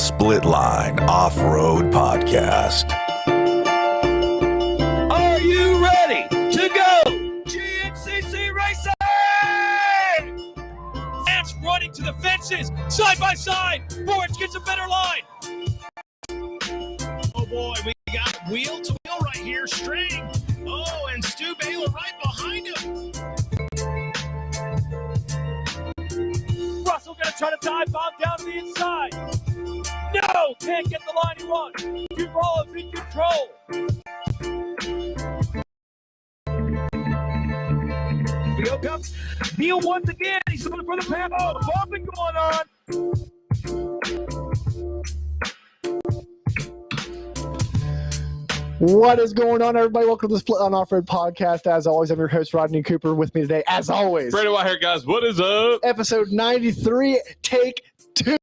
SplitLine Offroad Podcast. Are you ready to go? GNCC racing! Fans running to the fences, side by side. Forge gets a better line. Oh boy, we got wheel to wheel right here, string. Oh, and Stu Baylor right behind him. Russell gonna try to dive bomb down to the inside. No, can't get the line he wants. Duval is in control. Leo comes. Neal once again. He's looking for the path. Oh, bumping going on. What is going on, everybody? Welcome to the SplitLine Offroad Podcast. As always, I'm your host, Rodney Cooper. With me today, as always, Brady White here, guys. What is up? Episode 93, take 2.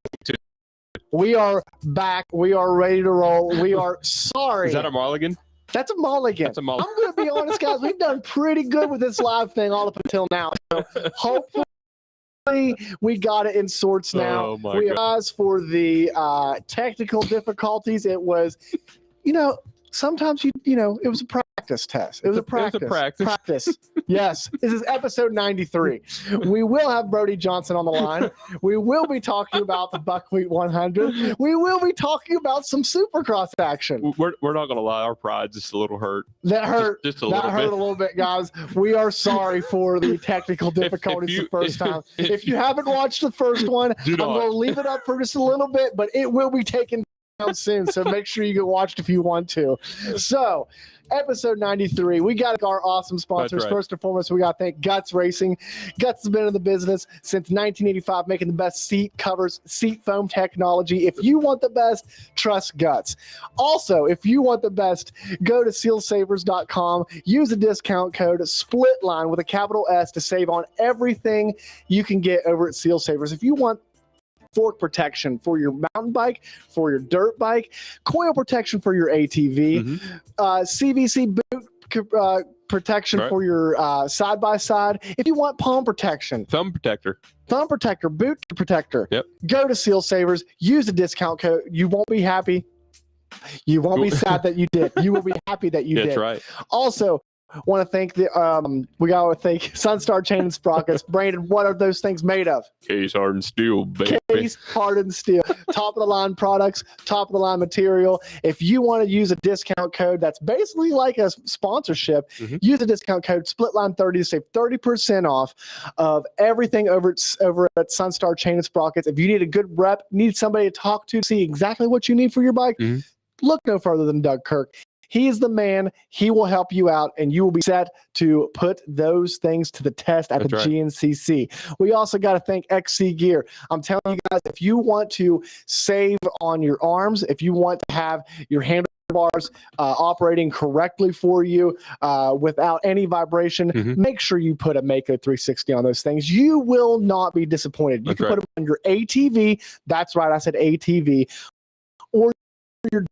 We are back. We are ready to roll. We are sorry. Is that a Mulligan? That's a mulligan. That's a mulligan. I'm going to be honest, guys. We've done pretty good with this live thing all up until now. So hopefully we got it in sorts now. Oh, my we God. apologize for the technical difficulties. It was, sometimes it was a practice test. It was a practice. Practice. Yes. This is episode 93. We will have Brody Johnson on the line. We will be talking about the Buckwheat 100. We will be talking about some Supercross action. We're not going to lie. Our pride's just a little hurt. That hurt. Just a That little hurt bit. a little bit, guys. We are sorry for the technical difficulties the first time. If you haven't watched the first one, Do I'm not. going to leave it up for just a little bit, but it will be taken down soon. So make sure you go watch it if you want to. So, episode 93, we got our awesome sponsors. That's right. First and foremost, we got to thank Guts Racing. Guts has been in the business since 1985, making the best seat covers, seat foam technology. If you want the best, trust Guts. Also, if you want the best, go to sealsavers.com. Use the discount code SPLITLINE with a capital S to save on everything you can get over at Seal Savers. If you want fork protection for your mountain bike, for your dirt bike, coil protection for your ATV, CVC boot protection Right. for your side-by-side. If you want palm protection, Thumb protector. boot protector, Yep. go to Seal Savers. Use the discount code. You won't be happy. You won't be sad that you did. You will be happy that you did. That's right. Also, want to thank we got to thank Sunstar Chain and Sprockets. Brandon, what are those things made of? Case hardened steel, baby. Case hardened steel. Top of the line products, top of the line material. If you want to use a discount code that's basically like a sponsorship, use the discount code SPLITLINE30 to save 30% off of everything over at Sunstar Chain and Sprockets. If you need a good rep, need somebody to talk to, see exactly what you need for your bike, look no further than Doug Kirk. He is the man. He will help you out, and you will be set to put those things to the test at That's the right. GNCC. We also got to thank XC Gear. I'm telling you guys, if you want to save on your arms, if you want to have your handlebars operating correctly for you without any vibration, make sure you put a Mako 360 on those things. You will not be disappointed. You That's can right. put them on your ATV. That's right, I said ATV. Or your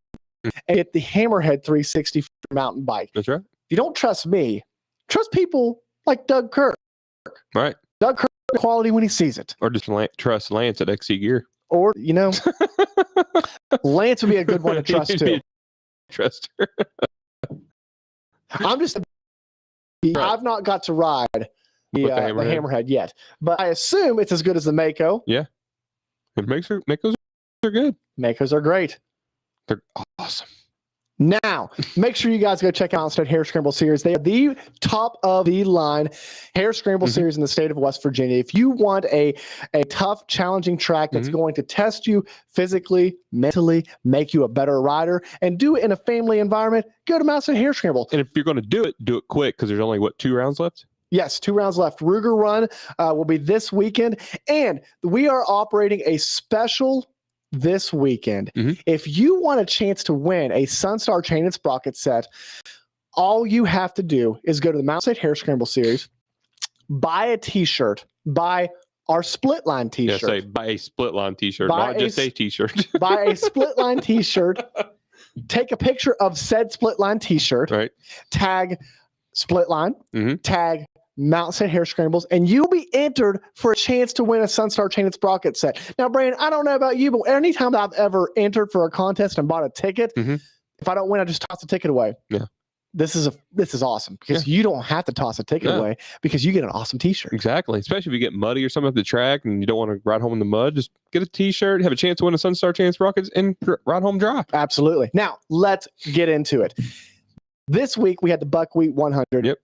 and get the Hammerhead 360 for your mountain bike. That's right. If you don't trust me, trust people like Doug Kirk. Right. Doug Kirk quality when he sees it. Or just trust Lance at XC Gear. Or, Lance would be a good one to trust too. Trust her. I'm just I've not got to ride the Hammerhead yet, but I assume it's as good as the Mako. It Makos are good. Makos are great. They're awesome. Now, make sure you guys go check out State Hair Scramble Series. They are the top of the line hair scramble series in the state of West Virginia. If you want a tough, challenging track that's going to test you physically, mentally, make you a better rider, and do it in a family environment, go to Mountain State Hair Scramble. And if you're going to do it quick because there's only, 2 rounds left? Yes, 2 rounds left. Ruger Run will be this weekend, and we are operating a special this weekend. If you want a chance to win a Sunstar Chain and Sprocket set, all you have to do is go to the Mountain State Hair Scramble Series, buy a t-shirt, buy our SplitLine t-shirt. Yeah, say buy a SplitLine t-shirt, Buy not just a t-shirt. Buy a SplitLine t-shirt, take a picture of said SplitLine t-shirt, Right. tag SplitLine, tag Mountain State Hare Scrambles, and you'll be entered for a chance to win a Sunstar Chain and Sprocket set. Now, Brandon, I don't know about you, but anytime I've ever entered for a contest and bought a ticket, if I don't win, I just toss the ticket away. Yeah. This is awesome because you don't have to toss a ticket away because you get an awesome T-shirt. Exactly. Especially if you get muddy or something at the track and you don't want to ride home in the mud, just get a T-shirt, have a chance to win a Sunstar Chain and Sprockets, and ride home dry. Absolutely. Now, let's get into it. This week, we had the Buckwheat 100. Yep.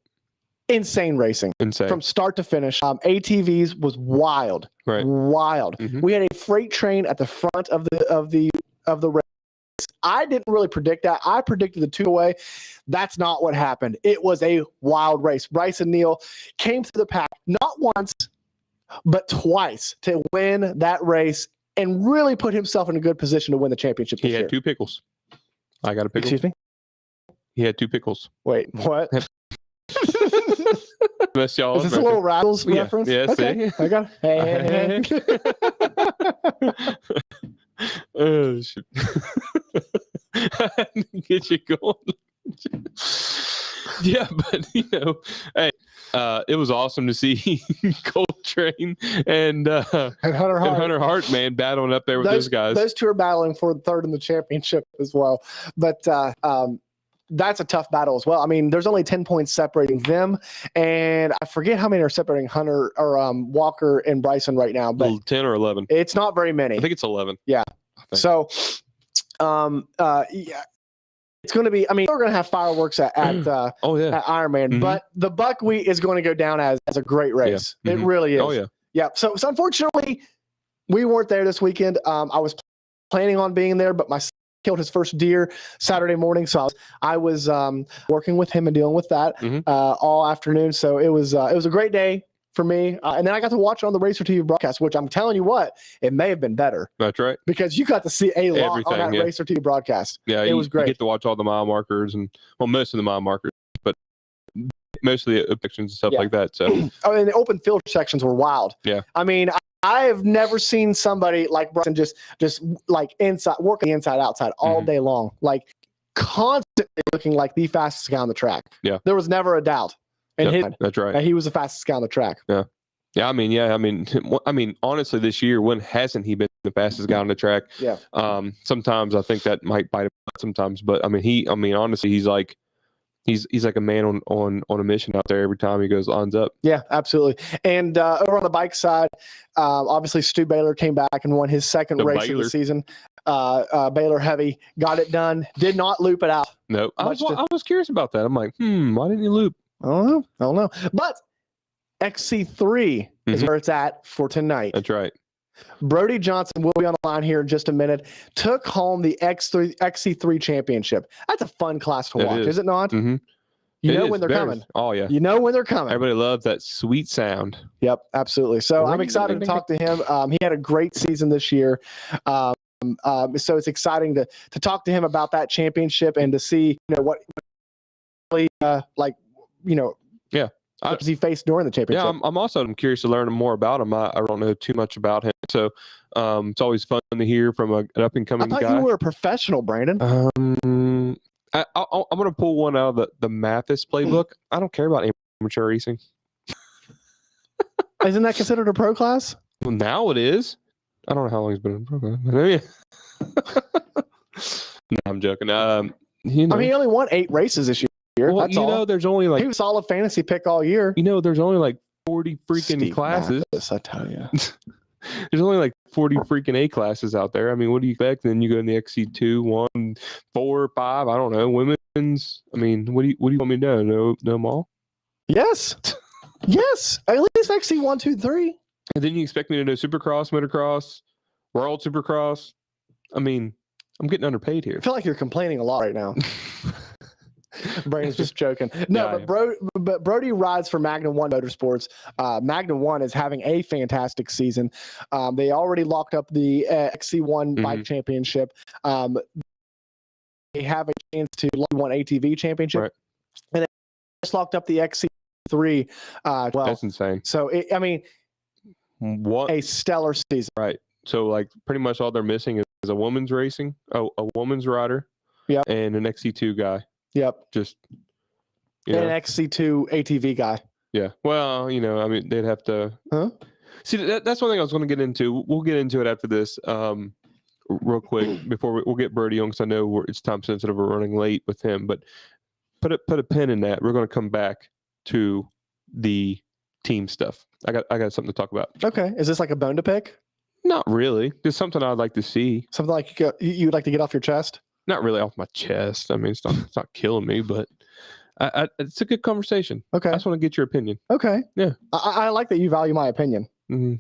Insane racing. Insane. From start to finish. ATVs was wild. Right. Wild. We had a freight train at the front of the race. I didn't really predict that. I predicted the two-way. That's not what happened. It was a wild race. Bryson Neal came through the pack not once, but twice to win that race and really put himself in a good position to win the championship this He had year. 2 pickles. I got a pickle. Excuse me? He had 2 pickles. Wait, what? Unless y'all Is this a little Rattles reference? Yeah, okay. see? I got it. Oh, shit. Get you going. Yeah, but hey, it was awesome to see Coltrane and Hunter Hart, man, battling up there with those guys. Those two are battling for the third in the championship as well. But that's a tough battle as well. I mean, there's only 10 points separating them, and I forget how many are separating Hunter or Walker and Bryson right now, but 10 or 11. It's not very many. I think it's 11. Yeah. So, yeah, it's going to be. I mean, we're going to have fireworks at Ironman, but the Buckwheat is going to go down as a great race. Yeah. It really is. Oh yeah. Yeah. So unfortunately, we weren't there this weekend. I was planning on being there, but my son killed his first deer Saturday morning, so I was working with him and dealing with that all afternoon. So it was a great day for me, and then I got to watch it on the Racer TV broadcast, which I'm telling you what, it may have been better. That's right, because you got to see a lot on that Racer TV broadcast. Yeah, it was great. You get to watch all the mile markers and most of the mile markers, but most of the pictures and stuff like that. So, and the open field sections were wild. Yeah, I mean, I have never seen somebody like Bryson just like working inside outside all day long, like constantly looking like the fastest guy on the track. Yeah, there was never a doubt. And that's right. He was the fastest guy on the track. Yeah. Yeah, I mean, honestly, this year, when hasn't he been the fastest guy on the track? Yeah. Sometimes I think that might bite him sometimes, but honestly, he's like a man on a mission out there every time he goes lines up. Yeah, absolutely. And over on the bike side, obviously Stu Baylor came back and won his second race of the season. Baylor Heavy got it done. Did not loop it out. No, I was curious about that. I'm like, why didn't you loop? I don't know. But Xc3 is where it's at for tonight. That's right. Brody Johnson will be on the line here in just a minute. Took home the Xc3 Championship. That's a fun class to watch, is it not? Mm-hmm. You know when they're coming. Oh, yeah. You know when they're coming. Everybody loves that sweet sound. Yep, absolutely. So I'm excited to talk to him. He had a great season this year. So it's exciting to talk to him about that championship and to see what really what does he face during the championship? Yeah, I'm also curious to learn more about him. I don't know too much about him, so it's always fun to hear from an up and coming guy. I thought you were a professional, Brandon. I'm going to pull one out of the Mathis playbook. I don't care about amateur racing. Isn't that considered a pro class? Well, now it is. I don't know how long he's been in pro class. No, I'm joking. he only won 8 races this year. Well, that's all. There's only he was solid fantasy pick all year. There's only like 40 freaking Steve classes. Mathis, I tell you. There's only like 40 freaking A classes out there. I mean, what do you expect? Then you go in the Xc2, 1, 4, 5. I don't know. Women's. I mean, what do you want me to know them all? Yes. Yes. At least Xc1, 2, 3. And then you expect me to know Supercross, Motocross, World Supercross. I mean, I'm getting underpaid here. I feel like you're complaining a lot right now. Brandon's just joking. No, yeah, but Brody rides for Magnum One Motorsports. Magnum One is having a fantastic season. They already locked up the Xc1 bike championship. They have a chance to win ATV championship, and they just locked up the Xc3. Well, that's insane. So what a stellar season, right? So like pretty much all they're missing is a woman's racing, a woman's rider, and an Xc2 guy. Yep. Just an Xc2 ATV guy. Yeah. Well, I mean, they'd have to. Huh? See, that's one thing I was going to get into. We'll get into it after this, real quick before we'll get Brody on, because I know it's time sensitive. We're running late with him, but put a pin in that. We're going to come back to the team stuff. I got something to talk about. Okay. Is this like a bone to pick? Not really. Just something I'd like to see. Something like you'd like to get off your chest? Not really off my chest. I mean, it's not killing me, but it's a good conversation. Okay. I just want to get your opinion. Okay. Yeah. I like that you value my opinion. Mm-hmm.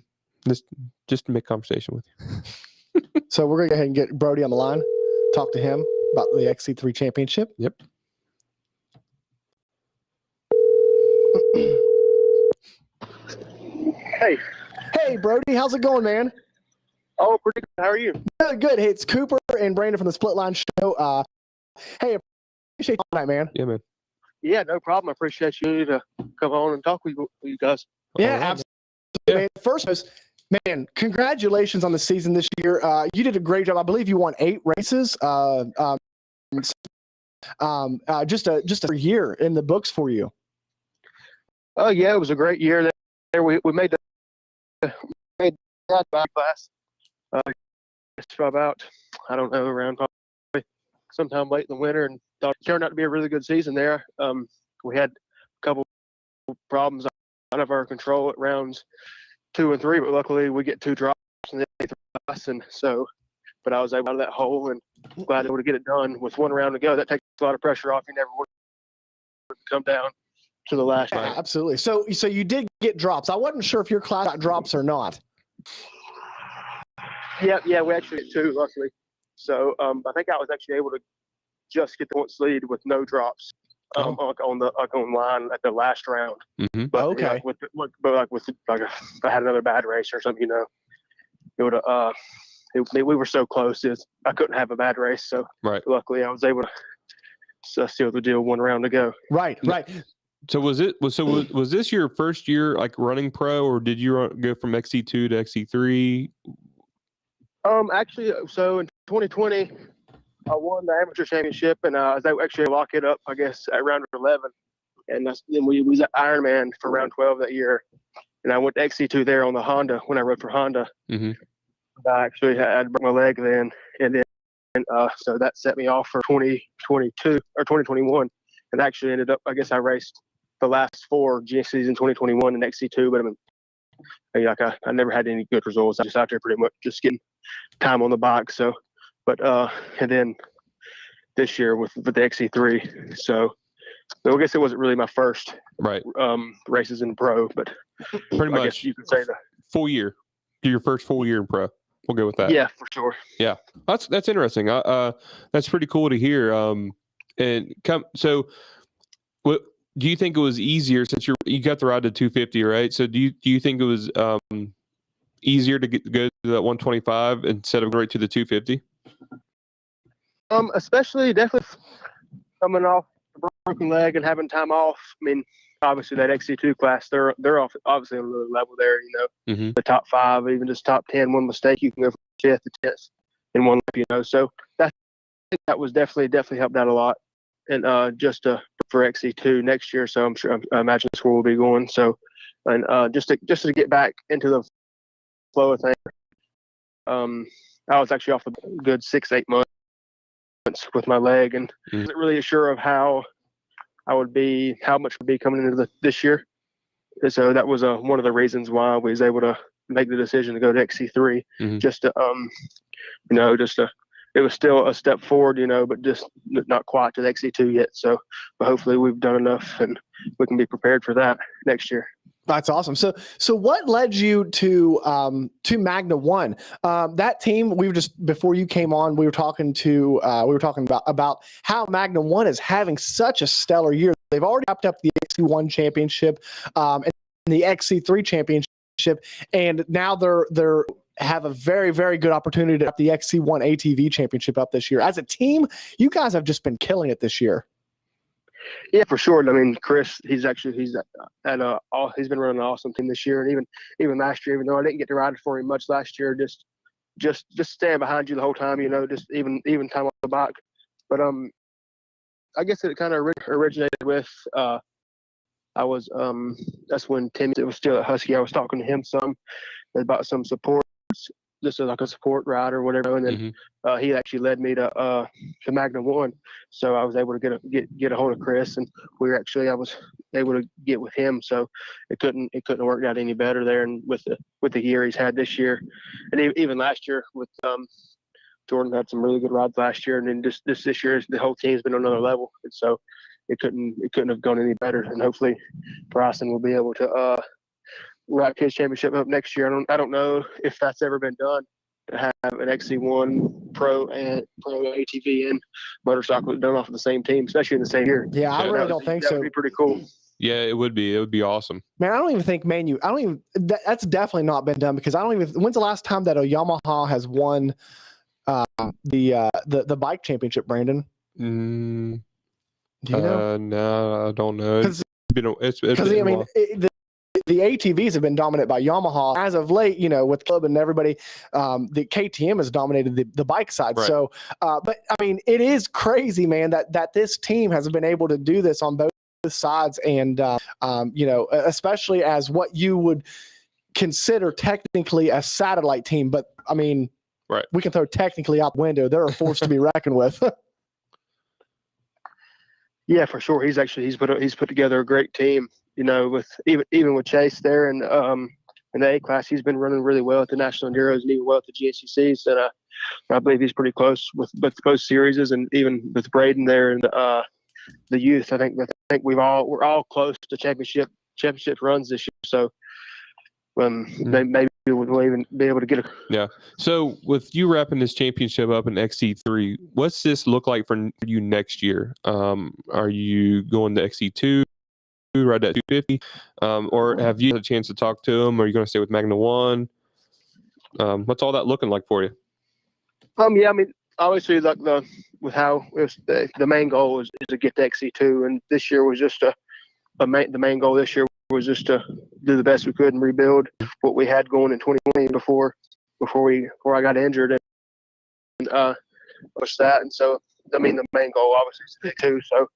Just to make conversation with you. So we're going to go ahead and get Brody on the line, talk to him about the Xc3 Championship. Yep. Hey, Brody, how's it going, man? Oh, pretty good. How are you? Good. Hey, it's Cooper and Brandon from the SplitLine show. Hey, appreciate you tonight, man. Yeah, man. Yeah, no problem. I appreciate you to come on and talk with you guys. Yeah, All right. absolutely. Yeah. Man. First, man, congratulations on the season this year. You did a great job. I believe you won 8 races. Just a year in the books for you. Oh, yeah, it was a great year there. We made that back class. It's about, I don't know, around probably sometime late in the winter, and thought it turned out to be a really good season there. We had a couple problems out of our control at rounds 2 and 3, but luckily we get 2 drops in the 8th class, and so, but I was able out of that hole and glad able to get it done with 1 round to go. That takes a lot of pressure off. You never would come down to the last round. Yeah, absolutely. So you did get drops. I wasn't sure if your class got drops or not. Yeah, we actually get 2, luckily. So I think I was actually able to just get the points lead with no drops on line at the last round. Mm-hmm. But Okay. If I had another bad race or something, it would we were so close. I couldn't have a bad race. So Right. luckily I was able to seal the deal 1 round to go. Right. So was this your first year like running pro, or did you go from XC2 to XC3? Actually, so in 2020, I won the amateur championship, and I was able to actually lock it up, I guess, at round 11. And then we was at Ironman for round 12 that year. And I went to XC2 there on the Honda when I rode for Honda. Mm-hmm. I actually had broke my leg then, and so that set me off for 2022 or 2021, and actually ended up, I guess I raced the last 4 GCs in 2021 in XC2, but I never had any good results. I was just out there pretty much just getting time on the bike. So, but and then this year with the XC3, so I guess it wasn't really my first races in pro, but pretty much I guess you could say the full year. Your first full year in pro. We'll go with that. Yeah, for sure. Yeah, that's interesting. That's pretty cool to hear. So, what do you think it was easier since you got the ride to 250, right? So do you think it was easier to go to that 125 instead of going right to the 250? Especially definitely coming off a broken leg and having time off. I mean, obviously that XC2 class, they're obviously on another level there. Mm-hmm. The top 5, even just top 10. One mistake, you can go from 5th to 10th in one lap. So that was definitely helped out a lot. And just for XC2 next year, so I imagine that's where we'll be going. So, and just to get back into the flow of things, I was actually off a good 6-8 months with my leg, and wasn't really sure of how much would be coming into this year. And so that was one of the reasons why I was able to make the decision to go to XC3, mm-hmm. It was still a step forward, but just not quite to the XC2 yet. So, but hopefully we've done enough and we can be prepared for that next year. That's awesome. So what led you to Magna One? That team, before you came on, we were talking about how Magna One is having such a stellar year. They've already wrapped up the XC1 championship and the XC3 championship, and now they're have a very, very good opportunity to have the XC1 ATV championship up this year. As a team, you guys have just been killing it this year. Yeah, for sure. I mean, Chris, he's been running an awesome team this year, and even last year, even though I didn't get to ride for him much last year, just staying behind you the whole time, just even time on the bike. But I guess it kind of originated with I was that's when Tim was still at Husky. I was talking to him some about some support, just like a support ride or whatever. And then he actually led me to Magna One, so I was able to get a hold of Chris, and I was able to get with him. So it couldn't have worked out any better there. And with the year he's had this year, and even last year with Jordan had some really good rides last year, and then this year the whole team's been on another level, and so it couldn't have gone any better. And hopefully Bryson will be able to wrap his championship up next year. I don't know if that's ever been done, to have an XC1 Pro and Pro ATV and motorcycle done off of the same team, especially in the same year. Yeah, I really don't think so. That would be pretty cool. Yeah, it would be. It would be awesome. Man, I don't even think that's definitely not been done, because when's the last time that a Yamaha has won the bike championship, Brandon? Do you know? No, I don't know. It's been I mean, the ATVs have been dominant by Yamaha as of late, with Club and everybody. The KTM has dominated the bike side. Right. So, but I mean, it is crazy, man, that this team has been able to do this on both sides. And, especially as what you would consider technically a satellite team. But I mean, right, we can throw technically out the window. They're a force to be reckoned with. Yeah, for sure. He's put together a great team. With even with Chase there, and in the A class, he's been running really well at the National Enduros and even well at the GNCCs. And I believe he's pretty close with both series, and even with Braden there and the youth. I think we're all close to championship runs this year. So maybe we'll even be able to get a. Yeah. So with you wrapping this championship up in XC3, what's this look like for you next year? Are you going to XC2? Right at 250, or have you had a chance to talk to him? Or are you going to stay with Magna One? What's all that looking like for you? Yeah, I mean, obviously, like the main goal is to get to XC2, and this year was just the main goal this year was just to do the best we could and rebuild what we had going in 2020 before I got injured, and push that. And so, I mean, the main goal obviously is to get to. So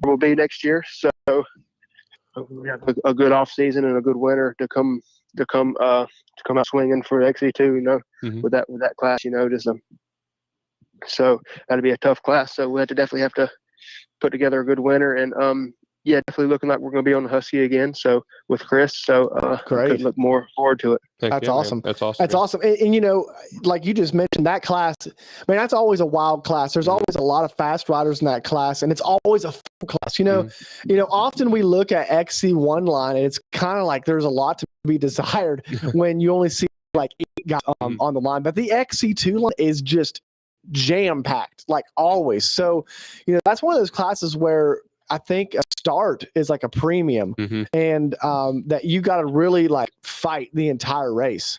we'll be next year. So we have a good off season and a good winter to come out swinging for XC2. With that class, so that'll be a tough class. So we definitely have to put together a good winter, and yeah, definitely looking like we're going to be on the Husky again. So with Chris, so great. Look more forward to it. That's awesome. Man. That's awesome. That's awesome. And like you just mentioned, that class, man, that's always a wild class. There's always a lot of fast riders in that class, and it's always a fun class. Often we look at XC1 line, and it's kind of like there's a lot to be desired when you only see like 8 guys on the line. But the XC2 line is just jam packed, like always. So, that's one of those classes where I think a start is like a premium, and that you got to really like fight the entire race.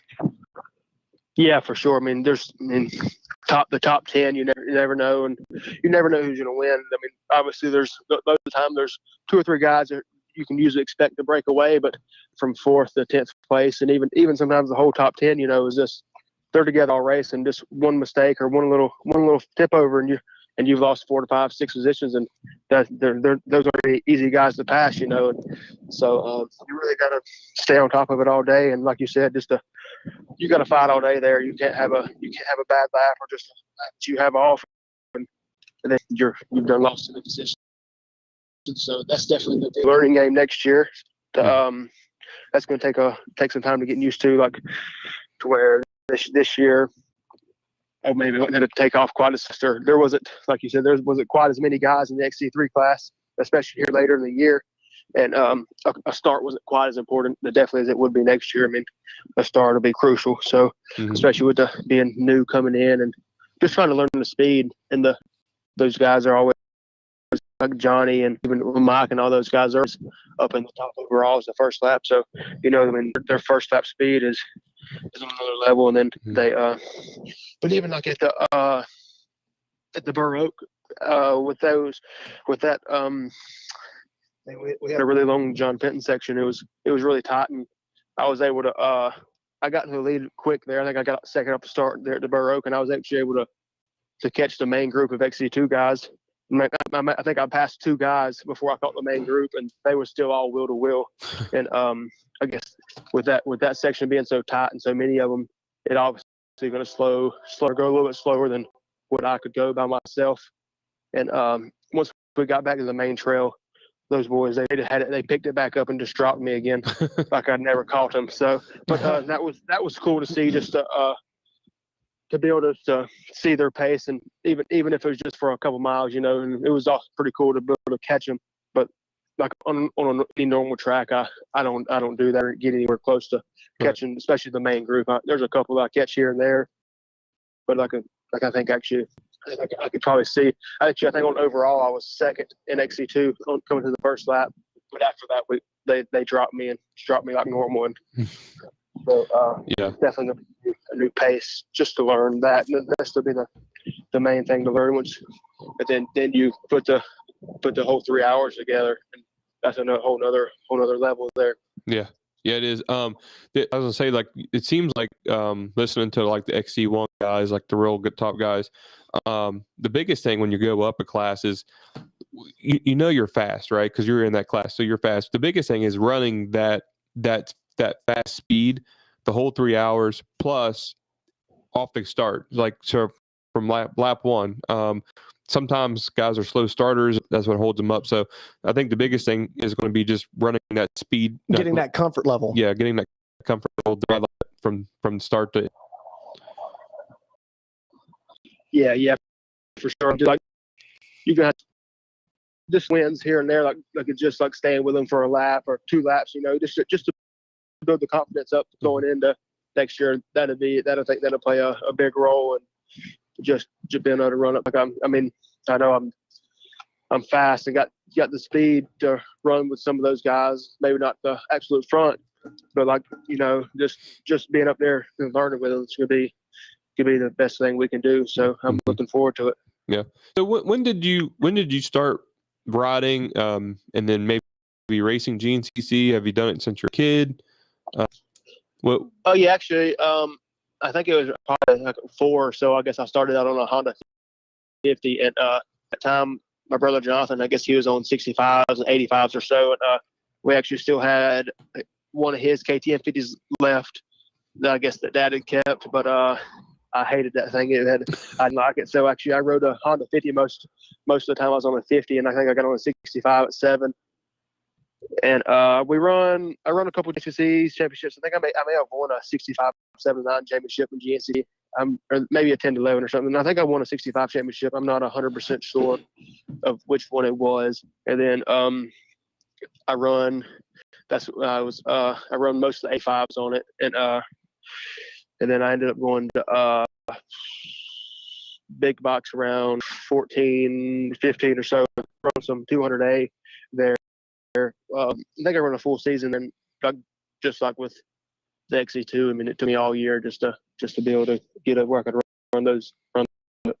Yeah, for sure. I mean, the top 10, you never know, and you never know who's going to win. I mean, obviously most of the time there's 2 or 3 guys that you can usually expect to break away, but from 4th to 10th place, and even sometimes the whole top 10, is just they're together all race, and just one mistake or one little tip over, and you've lost 4 to 5, 6 positions, and those are easy guys to pass, And so you really got to stay on top of it all day, and like you said, you got to fight all day there. You can't have a bad lap or just that you have off, and then you've done lost in the position. So that's definitely the learning game next year. That's going to take some time to get used to, like to where this year. Oh, maybe it didn't take off quite as fast. There wasn't, like you said, there wasn't quite as many guys in the XC3 class, especially here later in the year. And a start wasn't quite as important, definitely, as it would be next year. I mean, a start will be crucial. So, especially with being new coming in and just trying to learn the speed. And those guys are always like Johnny and even Mike and all those guys are up in the top overall as the first lap. So, their first lap speed is on another level, and then they but even like at the Burr Oak with that we had a really long John Penton section. It was really tight, and I was able to I got in the lead quick there. I think I got second up to start there at the Burr Oak, and I was actually able to catch the main group of XC2 guys I think I passed 2 guys before I caught the main group, and they were still all wheel to wheel. And I guess with that section being so tight and so many of them, it obviously going to go a little bit slower than what I could go by myself. And once we got back to the main trail, those boys, they picked it back up and just dropped me again, like I'd never caught them. So, but that was cool to see, just to be able to see their pace, and even if it was just for a couple miles, you know. And it was also pretty cool to be able to catch them. But like on any normal track, I don't do that or get anywhere close to catching, especially the main group. There's a couple that I catch here and there, but I think actually. I could probably see. I think on overall I was second in Xc2 coming to the first lap, but after that they dropped me like normal, and so definitely a new pace just to learn that, and that's to be the main thing to learn. But then you put the whole 3 hours together, and that's a whole nother level there. Yeah, it is. I was gonna say, like, it seems like listening to like the XC1 guys, like the real good top guys, the biggest thing when you go up a class is you know you're fast, right? Because you're in that class, so you're fast. The biggest thing is running that fast speed the whole 3 hours plus off the start, like so from lap 1. Sometimes guys are slow starters. That's what holds them up. So I think the biggest thing is going to be just running that speed. Getting that comfort level. Yeah, getting that comfort level from start to. Yeah, for sure. Like you got just wins here and there, like it's just like staying with them for a lap or 2 laps. You know, just to build the confidence up going into next year. That'll play a big role, and just being able to run up. Like I know I'm fast and got the speed to run with some of those guys. Maybe not the absolute front, but like, you know, just being up there and learning with them, it's gonna be the best thing we can do. So I'm looking forward to it. Yeah. So when did you start riding, and then maybe racing GNCC? Have you done it since you're a kid? Oh yeah, actually, I think it was probably like 4 or so. I guess I started out on a Honda 50, and at the time, my brother Jonathan, I guess he was on 65s and 85s or so, and we actually still had one of his KTM 50s left that I guess that Dad had kept, but I hated that thing. I didn't like it. So actually, I rode a Honda 50 most of the time. I was on a 50, and I think I got on a 65 at 7. And I run a couple of GNCC championships. I think I may have won a 65, 79 championship in GNC, or maybe a 10 to 11 or something. And I think I won a 65 championship. I'm not 100% sure of which one it was. And then I run most of the A5s on it, and then I ended up going to big box around 14, 15 or so. Run some 200A there. I think I run a full season, and just like with the Xc2, I mean, it took me all year just to be able to get a where I could run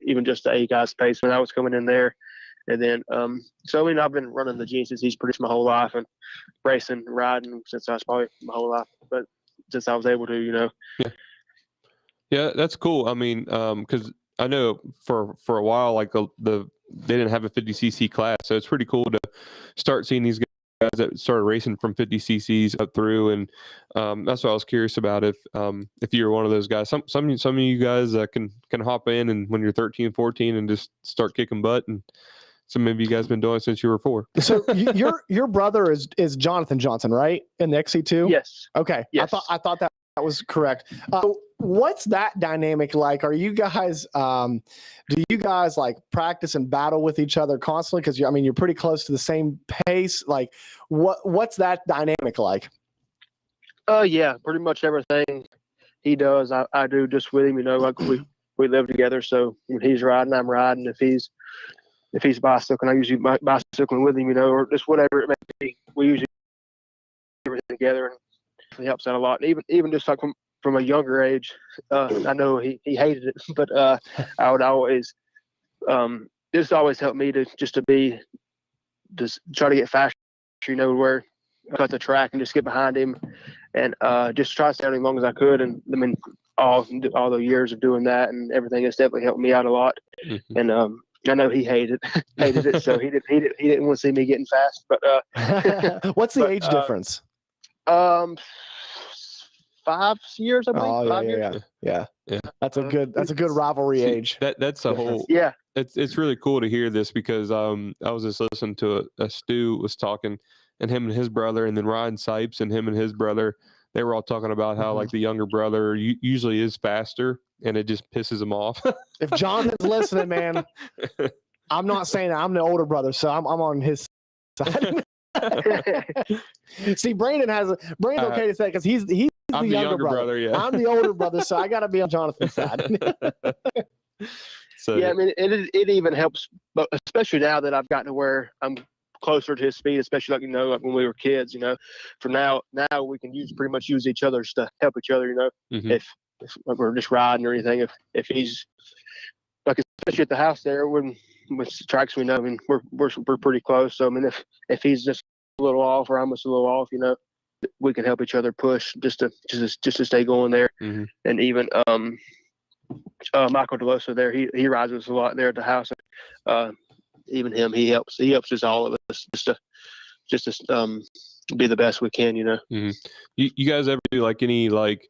even just the A guys pace when I was coming in there. And then so I mean, I've been running the GNCCs pretty much my whole life, and racing, riding since I was probably my whole life, but since I was able to, you know. Yeah, that's cool. I mean, because I know for a while, like they didn't have a 50cc class, so it's pretty cool to start seeing these guys that started racing from 50 cc's up through, and that's what I was curious about, if you were one of those guys. Some of you guys can hop in and when you're 13, 14 and just start kicking butt, and some of you guys been doing it since you were 4. So your brother is Jonathan Johnson, right? In the Xc2? Yes. Okay. Yes. I thought that was correct. What's that dynamic like? Are you guys do you guys like practice and battle with each other constantly? Because you're pretty close to the same pace. Like what's that dynamic like? Yeah, pretty much everything he does, I do just with him. You know, like we live together, so when he's riding, I'm riding. If he's bicycling, I usually bicycling with him. You know, or just whatever it may be. We usually do everything together, and it helps out a lot. And even just like from a younger age, I know he hated it, but I would always this always helped me to try to get faster, you know, where I cut the track and just get behind him, and just try to stay as long as I could. And I mean, all the years of doing that and everything has definitely helped me out a lot. Mm-hmm. And I know he hated it, so he didn't want to see me getting fast. But what's the but, age difference? 5 years, I believe. Oh 5 years. yeah. Yeah. That's a good rivalry age. That's a whole. Yeah. It's really cool to hear this because I was just listening to a Stu was talking, and him and his brother, and then Ryan Sipes and him and his brother, they were all talking about how like the younger brother usually is faster, and it just pisses him off. If Jonathan's listening, man, I'm not saying that. I'm the older brother, so I'm on his side. See, Brandon's okay to say because he's I'm the younger brother. Yeah. I'm the older brother, so I got to be on Jonathan's side. So yeah, I mean, it even helps, but especially now that I've gotten to where I'm closer to his speed, especially like when we were kids, for now we can pretty much use each other's to help each other, if we're just riding or anything. If he's like, especially at the house there with tracks, I mean, we're pretty close. So I mean, if he's just a little off or I'm just a little off, we can help each other push just to stay going there. And even Michael DeLoso there, he rides us a lot there at the house. Even him, he helps us all of us just to be the best we can. You guys ever do like any like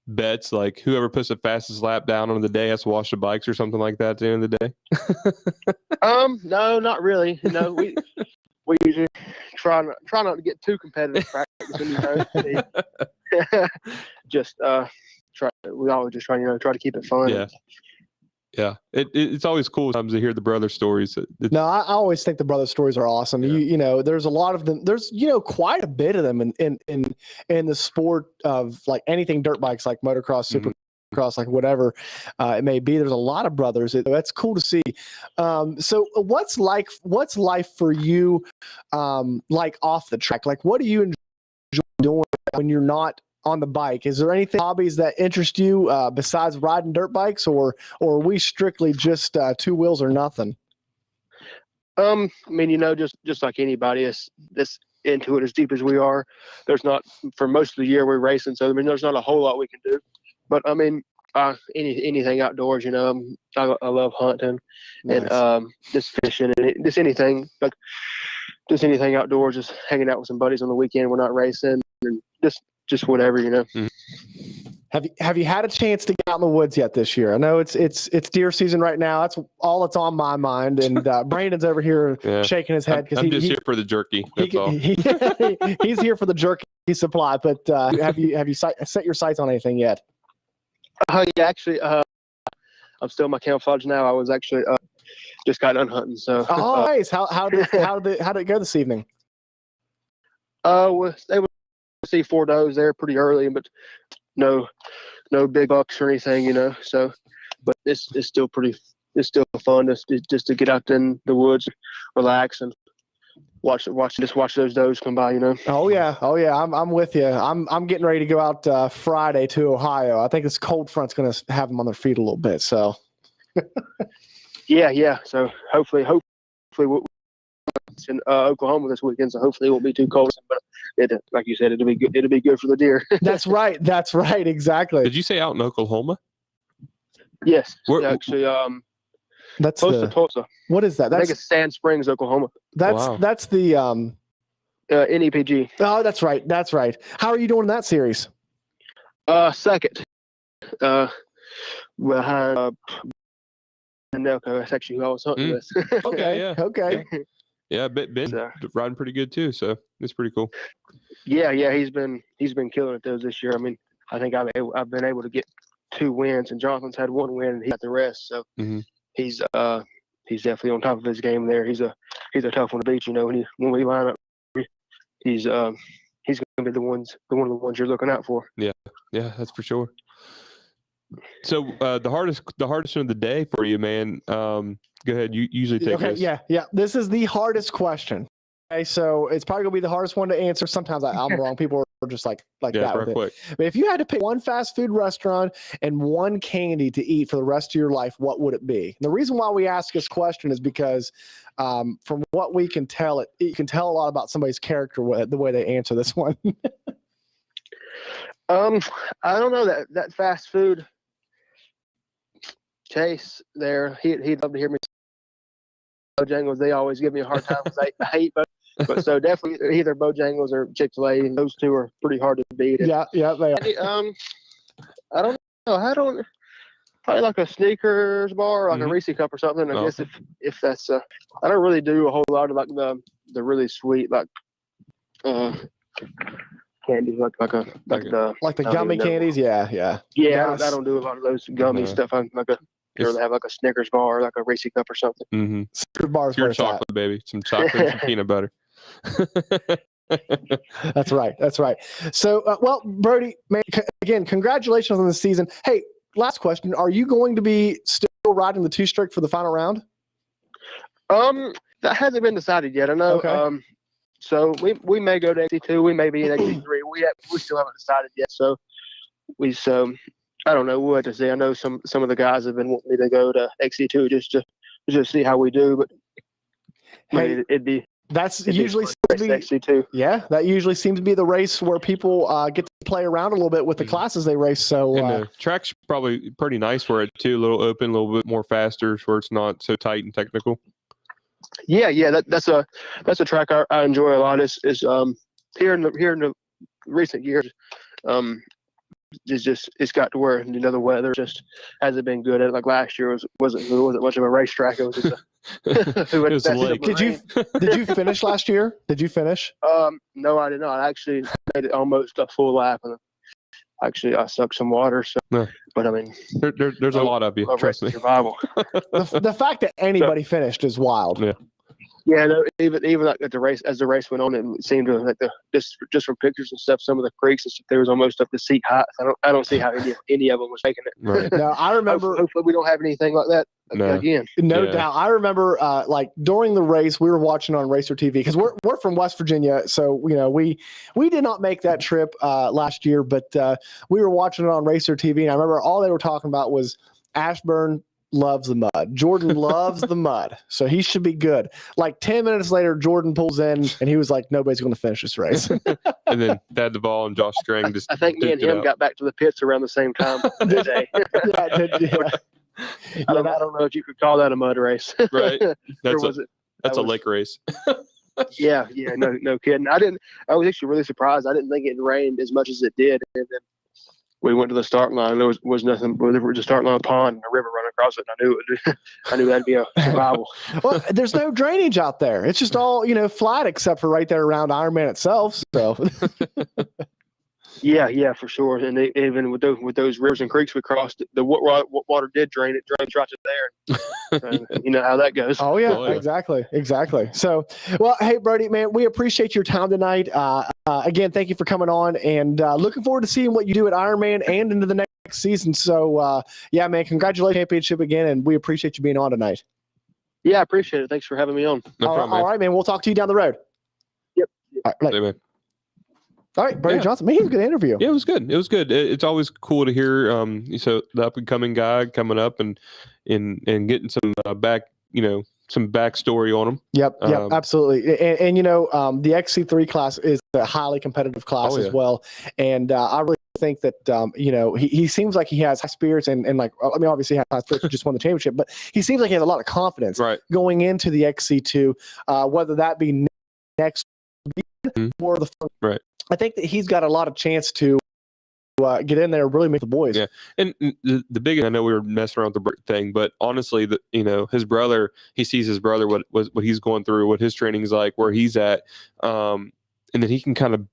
bets, like whoever puts the fastest lap down on the day has to wash the bikes or something like that at the end of the day? No, not really. We usually try not to get too competitive practice. Just we always just try to keep it fun. Yeah. It's always cool sometimes to hear the brother stories. No, I always think the brother stories are awesome. Yeah. There's a lot of them. There's quite a bit of them in the sport of like anything dirt bikes, like motocross, supercross, like whatever it may be. There's a lot of brothers. That's cool to see. So what's life for you, like off the track? Like, what do you enjoy doing when you're not on the bike? Is there anything hobbies that interest you besides riding dirt bikes, or are we strictly just two wheels or nothing? I mean, just like anybody that's into it as deep as we are, there's not, for most of the year we're racing, so I mean there's not a whole lot we can do. But I mean, anything outdoors, I love hunting. Nice. And just fishing and just anything outdoors, just hanging out with some buddies on the weekend. We're not racing, and just whatever, Have you had a chance to get out in the woods yet this year? I know it's deer season right now. That's all that's on my mind. And Brandon's over here shaking his head because I'm just here for the jerky. That's all. He's here for the jerky supply. But have you set your sights on anything yet? Yeah, actually, I'm still in my camouflage now. I was actually just got done hunting. So nice. How did it go this evening? They would see 4 does there pretty early, but no big bucks or anything, so, but it's still fun just to get out in the woods, relax, and watch those does come by, Oh yeah. I'm with you. I'm getting ready to go out Friday to Ohio. I think this cold front's going to have them on their feet a little bit. So yeah. So hopefully we'll in Oklahoma this weekend, so hopefully it won't be too cold. But like you said, it'll be good. It'll be good for the deer. That's right. Exactly. Did you say out in Oklahoma? Yes. Actually, that's close to Tulsa. What is that? I think it's Sand Springs, Oklahoma. That's the NEPG. Oh, that's right. How are you doing in that series? Second. Behind Nelco. That's actually who I was hunting with. Okay. Yeah, Ben riding pretty good too, so it's pretty cool. Yeah, he's been killing it this year. I mean, I think I've been able to get 2 wins, and Jonathan's had 1 win, and he got the rest. So he's definitely on top of his game there. He's a tough one to beat. When we line up, he's going to be one of the ones you're looking out for. Yeah, that's for sure. So the hardest of the day for you, man. Go ahead. You usually take this. Yeah. This is the hardest question. Okay, so it's probably gonna be the hardest one to answer. Sometimes I'm wrong. People are just like that with quick. it. But if you had to pick one fast food restaurant and one candy to eat for the rest of your life, what would it be? And the reason why we ask this question is because from what we can tell, you can tell a lot about somebody's character with the way they answer this one. I don't know that fast food. Chase there, he'd love to hear me Bojangles. They always give me a hard time because I hate both. But so definitely either Bojangles or Chick-fil-A. Those two are pretty hard to beat. Yeah, they are. I don't know. Probably like a Snickers bar, like a Reese cup or something. I guess if that's I don't really do a whole lot of like the really sweet like candies like the gummy candies. Yeah. I don't do a lot of those gummy stuff. I'm like rather have like a Snickers bar, like a Reese cup or something. Mm-hmm. Snickers bars, pure chocolate, baby. Some chocolate and some peanut butter. That's right. So, well, Brody, man, again, congratulations on the season. Hey, last question: are you going to be still riding the 2-stroke for the final round? That hasn't been decided yet. I know. Okay. So we may go to Xc2. We may be in Xc3. We still haven't decided yet. So I don't know. We'll have to see. I know some of the guys have been wanting me to go to Xc2 just to see how we do. But hey, that's usually Xc2. Yeah, that usually seems to be the race where people get to play around a little bit with the classes they race. So and the track's probably pretty nice for it too. A little open, a little bit more faster, where it's not so tight and technical. Yeah. That's a track I enjoy a lot. Is here in the recent years. It's got to where the weather just hasn't been good. Like last year wasn't much of a racetrack. It was just a lake. Did you finish last year? Did you finish? No, I did not. I actually made it almost a full lap, and actually I sucked some water. So, but I mean, there's a lot of you. Trust me. Survival. the fact that anybody finished is wild. Yeah. Yeah, no, even like at the race, as the race went on, it seemed to like just from pictures and stuff, some of the creeks and stuff, there was almost up to seat height. I don't see how any of them was making it. Right. No, I remember. Hopefully we don't have anything like that again. No doubt. I remember like during the race, we were watching on Racer TV because we're from West Virginia, so we did not make that trip last year, but we were watching it on Racer TV, and I remember all they were talking about was Ashburn loves the mud. Jordan loves the mud, so he should be good. Like 10 minutes later, Jordan pulls in, and he was like, "Nobody's going to finish this race." And then Dad Duvall and Josh Strang just. I think me and him got back to the pits around the same time that day. I don't know if you could call that a mud race. Right. That's a lake race. Yeah, no kidding. I was actually really surprised. I didn't think it rained as much as it did, and then we went to the start line. There was nothing but the start line, a pond, and a river running across it. And I knew that'd be a survival. Well, there's no drainage out there. It's just all flat except for right there around Ironman itself. So. Yeah, for sure. And even with those rivers and creeks we crossed, the water did drain. It drains right to there. You know how that goes. Oh yeah, exactly. So, well, hey Brody, man, we appreciate your time tonight. Again, thank you for coming on, and looking forward to seeing what you do at Ironman and into the next season. So, yeah, man, congratulations, championship again, and we appreciate you being on tonight. Yeah, I appreciate it. Thanks for having me on. No problem, man. All right, man. We'll talk to you down the road. Yep. All right, Brody Johnson. Man, he was a good interview. Yeah, it was good. It's always cool to hear so the up and coming guy coming up and getting some some backstory on him. Yep, absolutely. And the Xc3 class is a highly competitive class as well. And I really think that he seems like he has high spirits and like, I mean, obviously he has high spirits, he just won the championship, but he seems like he has a lot of confidence going into the Xc2, whether that be next or the right. I think that he's got a lot of chance to get in there and really make the boys. Yeah, and the big, I know we were messing around with the thing, but honestly, his brother, he sees his brother what he's going through, what his training's like, where he's at, and then he can kind of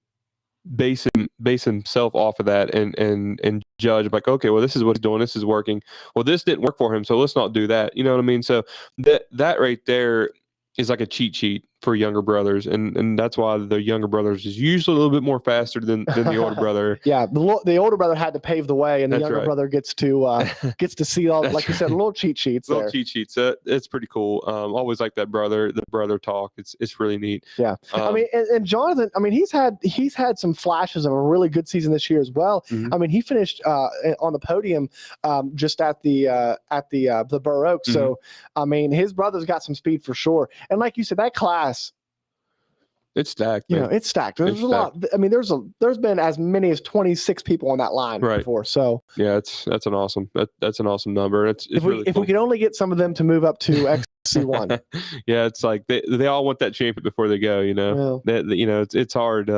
base himself off of that and judge like, okay, well, this is what he's doing, this is working. Well, this didn't work for him, so let's not do that. You know what I mean? So that right there is like a cheat sheet for younger brothers, and that's why the younger brothers is usually a little bit more faster than the older brother. Yeah, the older brother had to pave the way, and the younger brother gets to see all, like you said, little cheat sheets. Cheat sheets. It's pretty cool. Always like that the brother talk. It's really neat. Yeah, I mean, and Jonathan, I mean, he's had some flashes of a really good season this year as well. Mm-hmm. I mean, he finished on the podium just at the Burr Oak. Mm-hmm. So I mean, his brother's got some speed for sure. And like you said, that class, It's stacked. You Man. know, it's stacked. There's It's a lot. I mean, there's been as many as 26 people on that line Right. before. So Yeah, that's an awesome number. It's if really we cool. could only get some of them to move up to XC1. Yeah, it's like they all want that champion before they go. You know, you know, it's hard.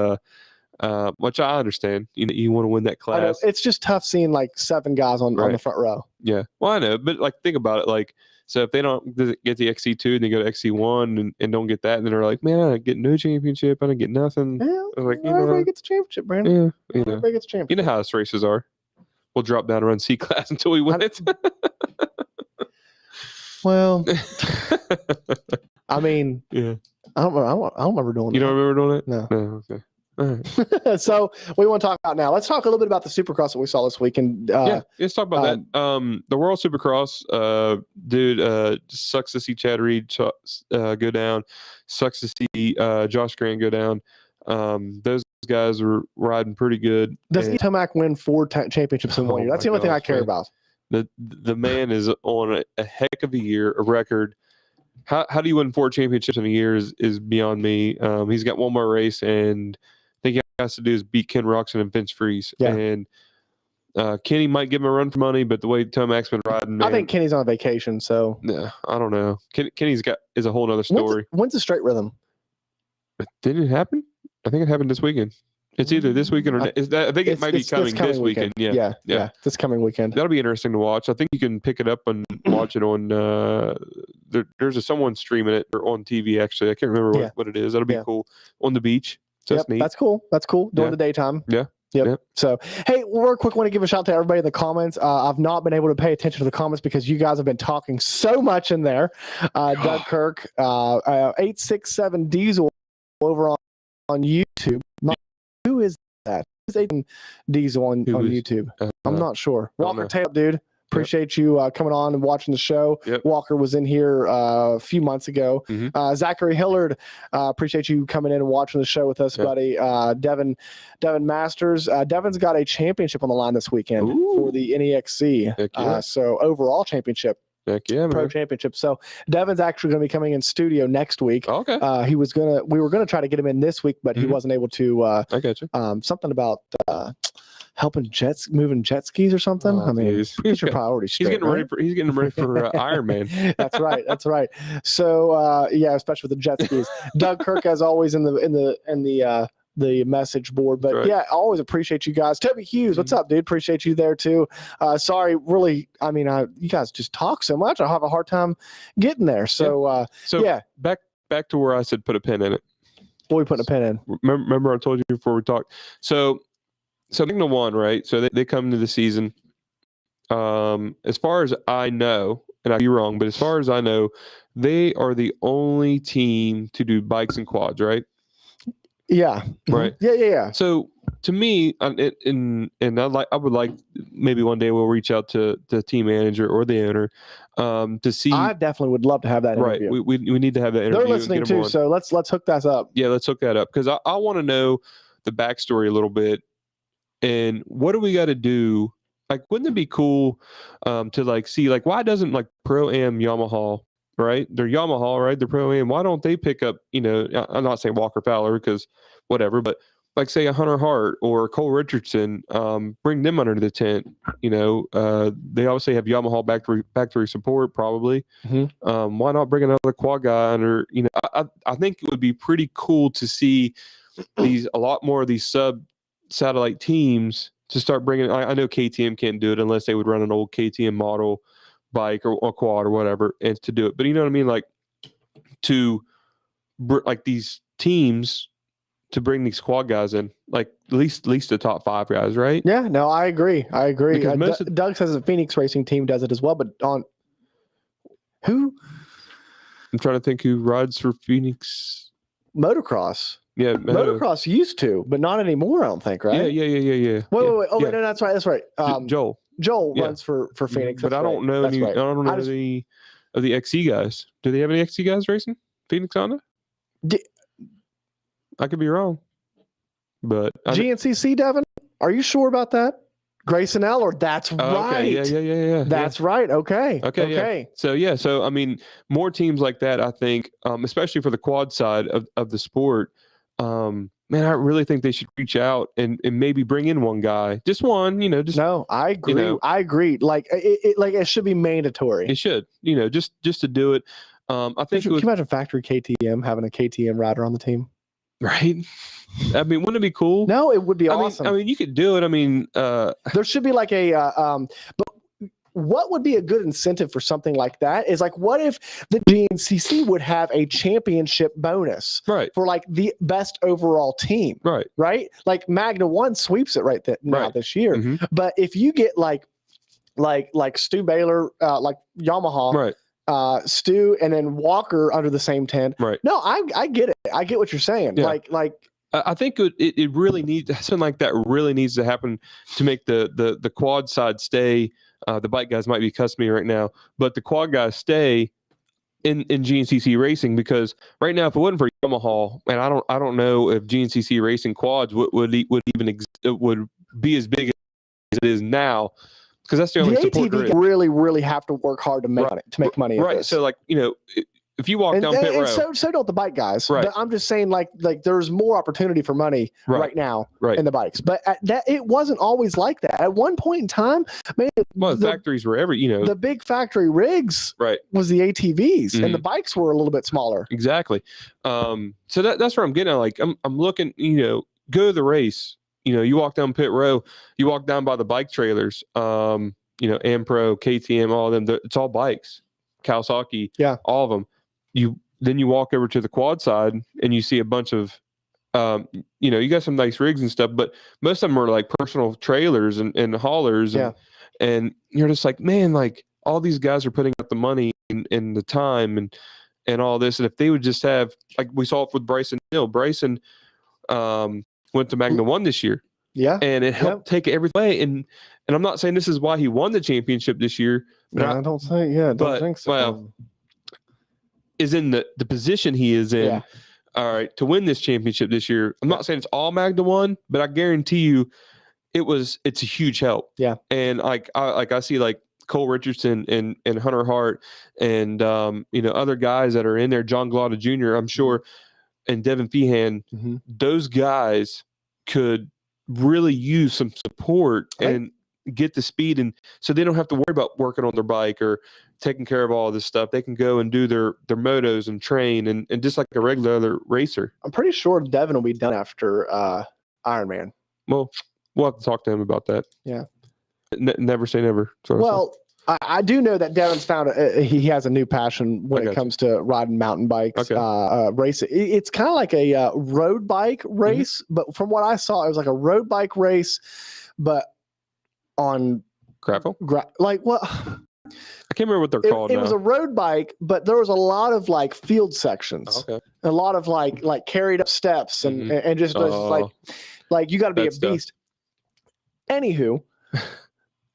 Which I understand. You want to win that I know, class. it's just tough seeing like 7 guys on the front row. Yeah, well, I know, but like think about it. Like, so if they don't get the XC2 and they go to XC1 and don't get that, and then they're like, man, I get no championship. I don't get nothing. Yeah, Like, everybody gets a championship, Brandon. Yeah, you know. Everybody gets a championship. You know how us races are. We'll drop down and run C class until we win it. Well, I mean, yeah. I don't remember doing You that. don't remember doing it? No. No. Okay. All right. So we want to talk about now. Let's talk a little bit about the Supercross that we saw this weekend. Yeah, let's talk about that. The World Supercross, dude, sucks to see Chad Reed go down. Sucks to see Josh Grant go down. Those guys were riding pretty good. Does Tomac win 4 championships in 1 year? That's the only thing I care about. The man is on a heck of a year, a record. How do you win 4 championships in a year is beyond me. He's got one more race, and I think he has to do is beat Ken Roxon and Vince Freeze. Yeah. And Kenny might give him a run for money, but the way Tomac's been riding, man, I think Kenny's on vacation, so yeah, I don't know. Kenny's is a whole other story. When's the straight rhythm? Did it happen? I think it happened this weekend. It's either this weekend or I think it might be coming this weekend. Yeah. This coming weekend. That'll be interesting to watch. I think you can pick it up and watch it on. There's someone streaming it or on TV. Actually, I can't remember what it is. That'll be cool on the beach. So that's neat. That's cool. During the daytime. Yeah. Yep. So, hey, real quick, want to give a shout out to everybody in the comments. I've not been able to pay attention to the comments because you guys have been talking so much in there. Doug Kirk, 867 Diesel over on YouTube. Who is that? Who's 8 Diesel on YouTube? I'm not sure. Walker Taylor, dude. Appreciate you coming on and watching the show. Yep. Walker was in here a few months ago. Mm-hmm. Zachary Hillard, appreciate you coming in and watching the show with us, buddy. Devin Masters. Devin's got a championship on the line this weekend for the NEXC. Heck yeah. So overall championship. Heck yeah, man. Pro championship. So Devin's actually going to be coming in studio next week. Okay. We were gonna try to get him in this week, but he wasn't able to. I got you. Something about helping moving jet skis or something. I mean, get your priorities straight. He's getting ready for Iron Man. That's right. So yeah, especially with the jet skis. Doug Kirk, as always, in the message board. But yeah, I always appreciate you guys. Toby Hughes, what's up, dude? Appreciate you there too. Sorry, really, I mean, you guys just talk so much. I have a hard time getting there. So yeah. Back to where I said put a pin in it. What we putting a pin in? Remember I told you before we talked. So Signal 1, right? So they come to the season. As far as I know, and I could be wrong, but as far as I know, they are the only team to do bikes and quads, right? Yeah. Right. Yeah. So to me, and I would like maybe one day we'll reach out to the team manager or the owner to see. I definitely would love to have that interview. Right. We need to have that interview. They're listening too, so let's hook that up. Yeah, let's hook that up because I want to know the backstory a little bit and what do we got to do. Like, wouldn't it be cool to like see like why doesn't like Pro-Am Yamaha, right? They're Yamaha, right? They're Pro-Am. Why don't they pick up, I'm not saying Walker Fowler because whatever, but like say a Hunter Hart or Cole Richardson, bring them under the tent. They obviously have Yamaha factory support probably. Mm-hmm. Why not bring another quad guy under, I think it would be pretty cool to see a lot more of these sub-satellite teams to start bringing. I know KTM can't do it unless they would run an old KTM model bike or quad or whatever and to do it. But you know what I mean? Like like these teams to bring these quad guys in, like at least the top 5 guys, right? Yeah, no, I agree. Doug says the Phoenix Racing team does it as well, but on who? I'm trying to think who rides for Phoenix. Motocross. Yeah, Motocross used to, but not anymore. I don't think, right? Yeah. Wait. Oh, wait, no, that's right. Joel runs for Phoenix, but I don't know any. Right. I don't know any of the XC guys. Do they have any XC guys racing Phoenix Honda? I could be wrong, but GNCC, Devin, are you sure about that? Grayson Eller, that's right. Okay. Yeah. That's right. Okay. Yeah. So I mean, more teams like that. I think, especially for the quad side of the sport, Man, I really think they should reach out and maybe bring in one guy, just one, just No, I agree. know. I agree. Like it should be mandatory. it should, just to do it. I think Can you imagine factory KTM having a KTM rider on the team? right. I mean, wouldn't it be cool? No, it would be awesome. I mean, you could do it. I mean, there should be like a but what would be a good incentive for something like that is like, what if the GNCC would have a championship bonus right, for like the best overall team, right, like Magna 1 sweeps it right now this year. Mhm. But if you get like Stu Baylor, like Yamaha, right, Stu and then Walker under the same tent, right. No, I get it. I get what you're saying. Yeah. Like I think it really needs something like that. Really needs to happen to make the quad side stay. The bike guys might be cussing me right now, but the quad guys stay in GNCC racing, because right now, if it wasn't for Yamaha, and I don't know if GNCC racing quads would be as big as it is now, because that's the only support there is. really have to work hard to make money. Right. So like, if you walk down pit road, so don't the bike guys. Right. But I'm just saying, like there's more opportunity for money right now in the bikes. But that it wasn't always like that. At one point in time, man, the factories were the big factory rigs was the ATVs, and the bikes were a little bit smaller. Exactly. So that's where I'm getting at. Like I'm looking, go to the race. You walk down pit row, you walk down by the bike trailers, Ampro, KTM, all of them. It's all bikes, Kawasaki, all of them. Then you walk over to the quad side and you see a bunch of, you got some nice rigs and stuff, but most of them are like personal trailers and haulers. And you're just like, man, like all these guys are putting up the money and the time and all this. And if they would just have, like we saw it with Bryson Hill, Bryson went to Magna 1 this year. Yeah. And it helped take everything away. And I'm not saying this is why he won the championship this year. No, I don't think so. Well, is in the position he is in, all right, to win this championship this year. I'm not saying it's all Magna 1, but I guarantee you it's a huge help. Yeah. And I see like Cole Richardson and Hunter Hart and other guys that are in there, John Glauda Jr., I'm sure, and Devin Feehan, those guys could really use some support and get the speed, and so they don't have to worry about working on their bike or taking care of all this stuff. They can go and do their motos and train and just like a regular other racer. I'm pretty sure Devin will be done after Ironman. Well, we'll have to talk to him about that. Yeah. Never say never. Well, I do know that Devin's found he has a new passion when it comes to riding mountain bikes, racing. It's kind of like a road bike race, but from what I saw, it was like a road bike race, but on gravel. Like what? I can't remember what they're called. It was a road bike, but there was a lot of like field sections, a lot of like carried up steps and just like you got to be a beast. Anywho.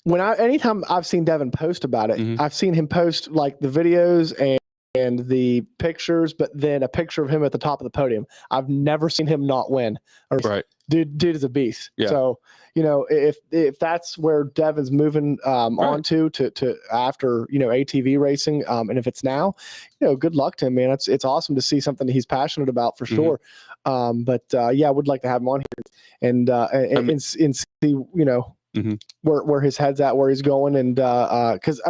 Anytime I've seen Devin post about it, I've seen him post like the videos and the pictures, but then a picture of him at the top of the podium. I've never seen him not win. Dude is a beast. Yeah. So, if that's where Devin's moving on to after, ATV racing, and if it's now, good luck to him, man. It's awesome to see something that he's passionate about for sure. But I would like to have him on here and see, where his head's at, where he's going. And because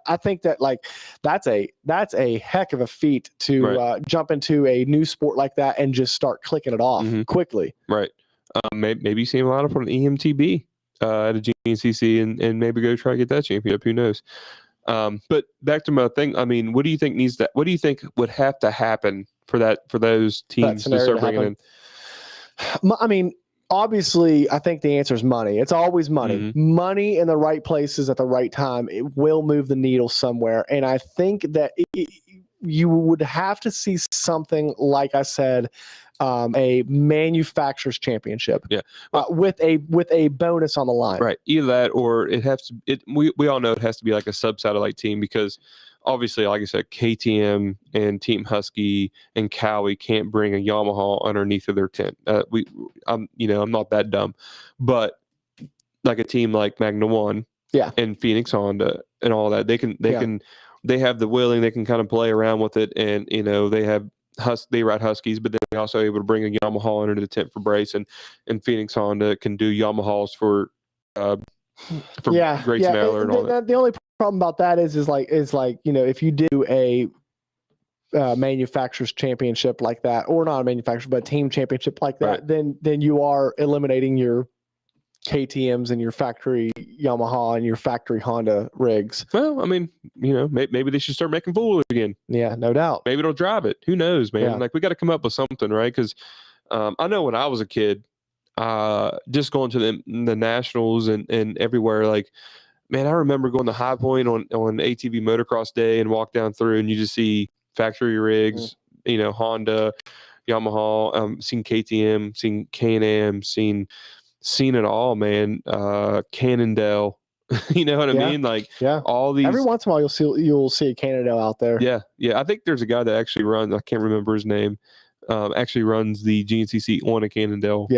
I think that like that's a heck of a feat to jump into a new sport like that and just start clicking it off quickly. Right. Maybe see him line up on an EMTB at a GNCC and maybe go try to get that championship. Who knows? But back to my thing. I mean, what do you think what do you think would have to happen for those teams to start bringing in? I mean, obviously, I think the answer is money. It's always money. Money in the right places at the right time. It will move the needle somewhere. And I think that you would have to see something, like I said, a manufacturer's championship, with a bonus on the line. Right. Either that, or it has to. We all know it has to be like a sub-satellite team, because obviously, like I said, KTM and Team Husky and Cowie can't bring a Yamaha underneath of their tent. I'm not that dumb, but like a team like Magna 1, and Phoenix Honda and all that, they have the willing, they can kind of play around with it, and they have they ride Huskies, but then they're also able to bring a Yamaha under the tent for Brace, and Phoenix Honda can do Yamahas for Grayson Aller and all that. The only problem about that is like if you do a manufacturer's championship like that, or not a manufacturer but a team championship like that, Right. then you are eliminating your KTMs and your factory Yamaha and your factory Honda rigs. Well, I mean, maybe they should start making Bull again. Yeah, no doubt. Maybe they'll drive it. Who knows, man? Yeah. Like, we got to come up with something, right? Because I know when I was a kid, just going to the nationals and everywhere, like, man, I remember going to High Point on ATV motocross day and walk down through, and you just see factory rigs, Honda, Yamaha, seen KTM, seen Can-Am, seen it all, man. Cannondale, you know what I mean? Like, all these. Every once in a while, you'll see a Cannondale out there. Yeah. I think there's a guy that actually runs. I can't remember his name. Actually runs the GNCC on a Cannondale.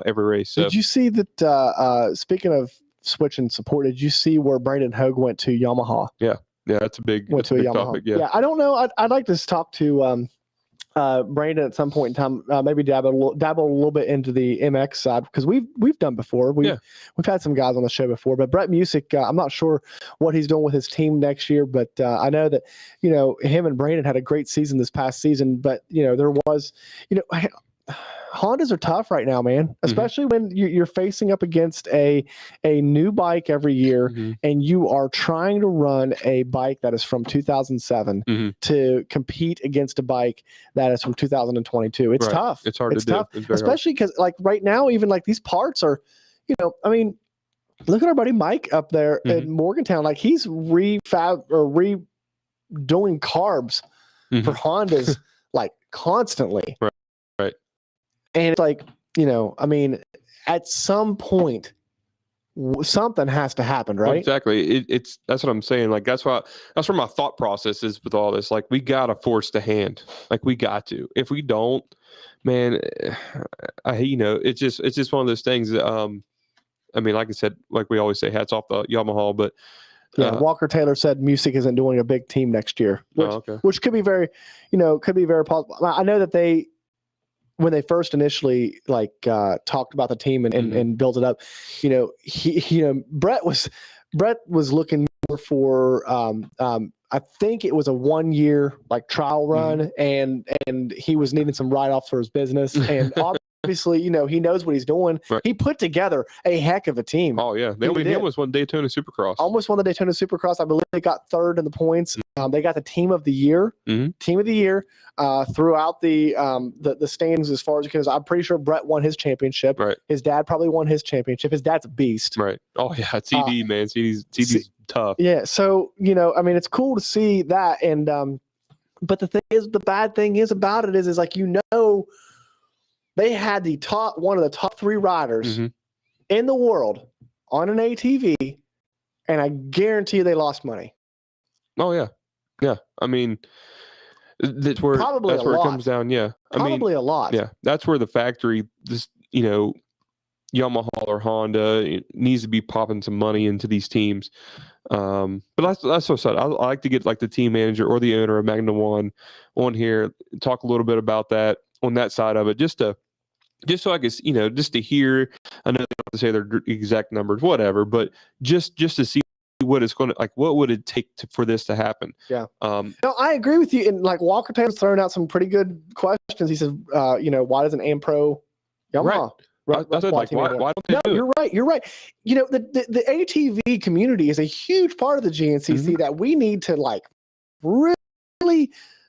Every race. So. Did you see that? Speaking of switching support, did you see where Brandon Hogue went to Yamaha? Yeah, that's a big topic. Yeah, I don't know. I'd like to talk to Brandon at some point in time. Maybe dabble a little bit into the MX side, because we've done before. We've had some guys on the show before, but Brett Music, I'm not sure what he's doing with his team next year, but I know that him and Brandon had a great season this past season. But there was Hondas are tough right now, man, especially when you're facing up against a new bike every year, and you are trying to run a bike that is from 2007 to compete against a bike that is from 2022. It's tough. It's hard to do. It's especially because like right now, even like these parts are, I mean, look at our buddy Mike up there in Morgantown. Like, he's redoing carbs for Hondas like constantly. Right. And it's like, I mean, at some point, something has to happen, right? Well, exactly. That's what I'm saying. Like, that's where my thought process is with all this. Like, we gotta force the hand. Like, we got to. If we don't, man, it's just one of those things that, I mean, like I said, like we always say, hats off to Yamaha, but Walker Taylor said Music isn't doing a big team next year, which could be very, positive. I know that when they first initially talked about the team and built it up, Brett was looking more for I think it was a 1 year trial run, and he was needing some write-offs for his business, and obviously he knows what he's doing. Right. He put together a heck of a team. Oh yeah, he almost won Daytona Supercross. Almost won the Daytona Supercross. I believe they got third in the points. They got the team of the year. Throughout the standings as far as, because I'm pretty sure Brett won his championship. Right. His dad probably won his championship. His dad's a beast. Right. Oh yeah, CD, man. CD's tough. Yeah. So I mean, it's cool to see that, and but the bad thing is about it is like they had one of the top 3 riders in the world on an ATV, and I guarantee you they lost money. Oh yeah. I mean, that's where it comes down. Yeah, probably a lot. Yeah, that's where the factory, Yamaha or Honda, needs to be popping some money into these teams. But that's what I said. I like to get the team manager or the owner of Magna One on here, talk a little bit about that on that side of it, just so I guess just to hear. I know they don't have to say their exact numbers, whatever, but just to see what it's going to what would it take for this to happen. No, I agree with you. And Walker Taylor's throwing out some pretty good questions. He says, why doesn't Ampro Yamaha? Right. I said, why don't they do it? You're right. The ATV community is a huge part of the GNCC that we need to really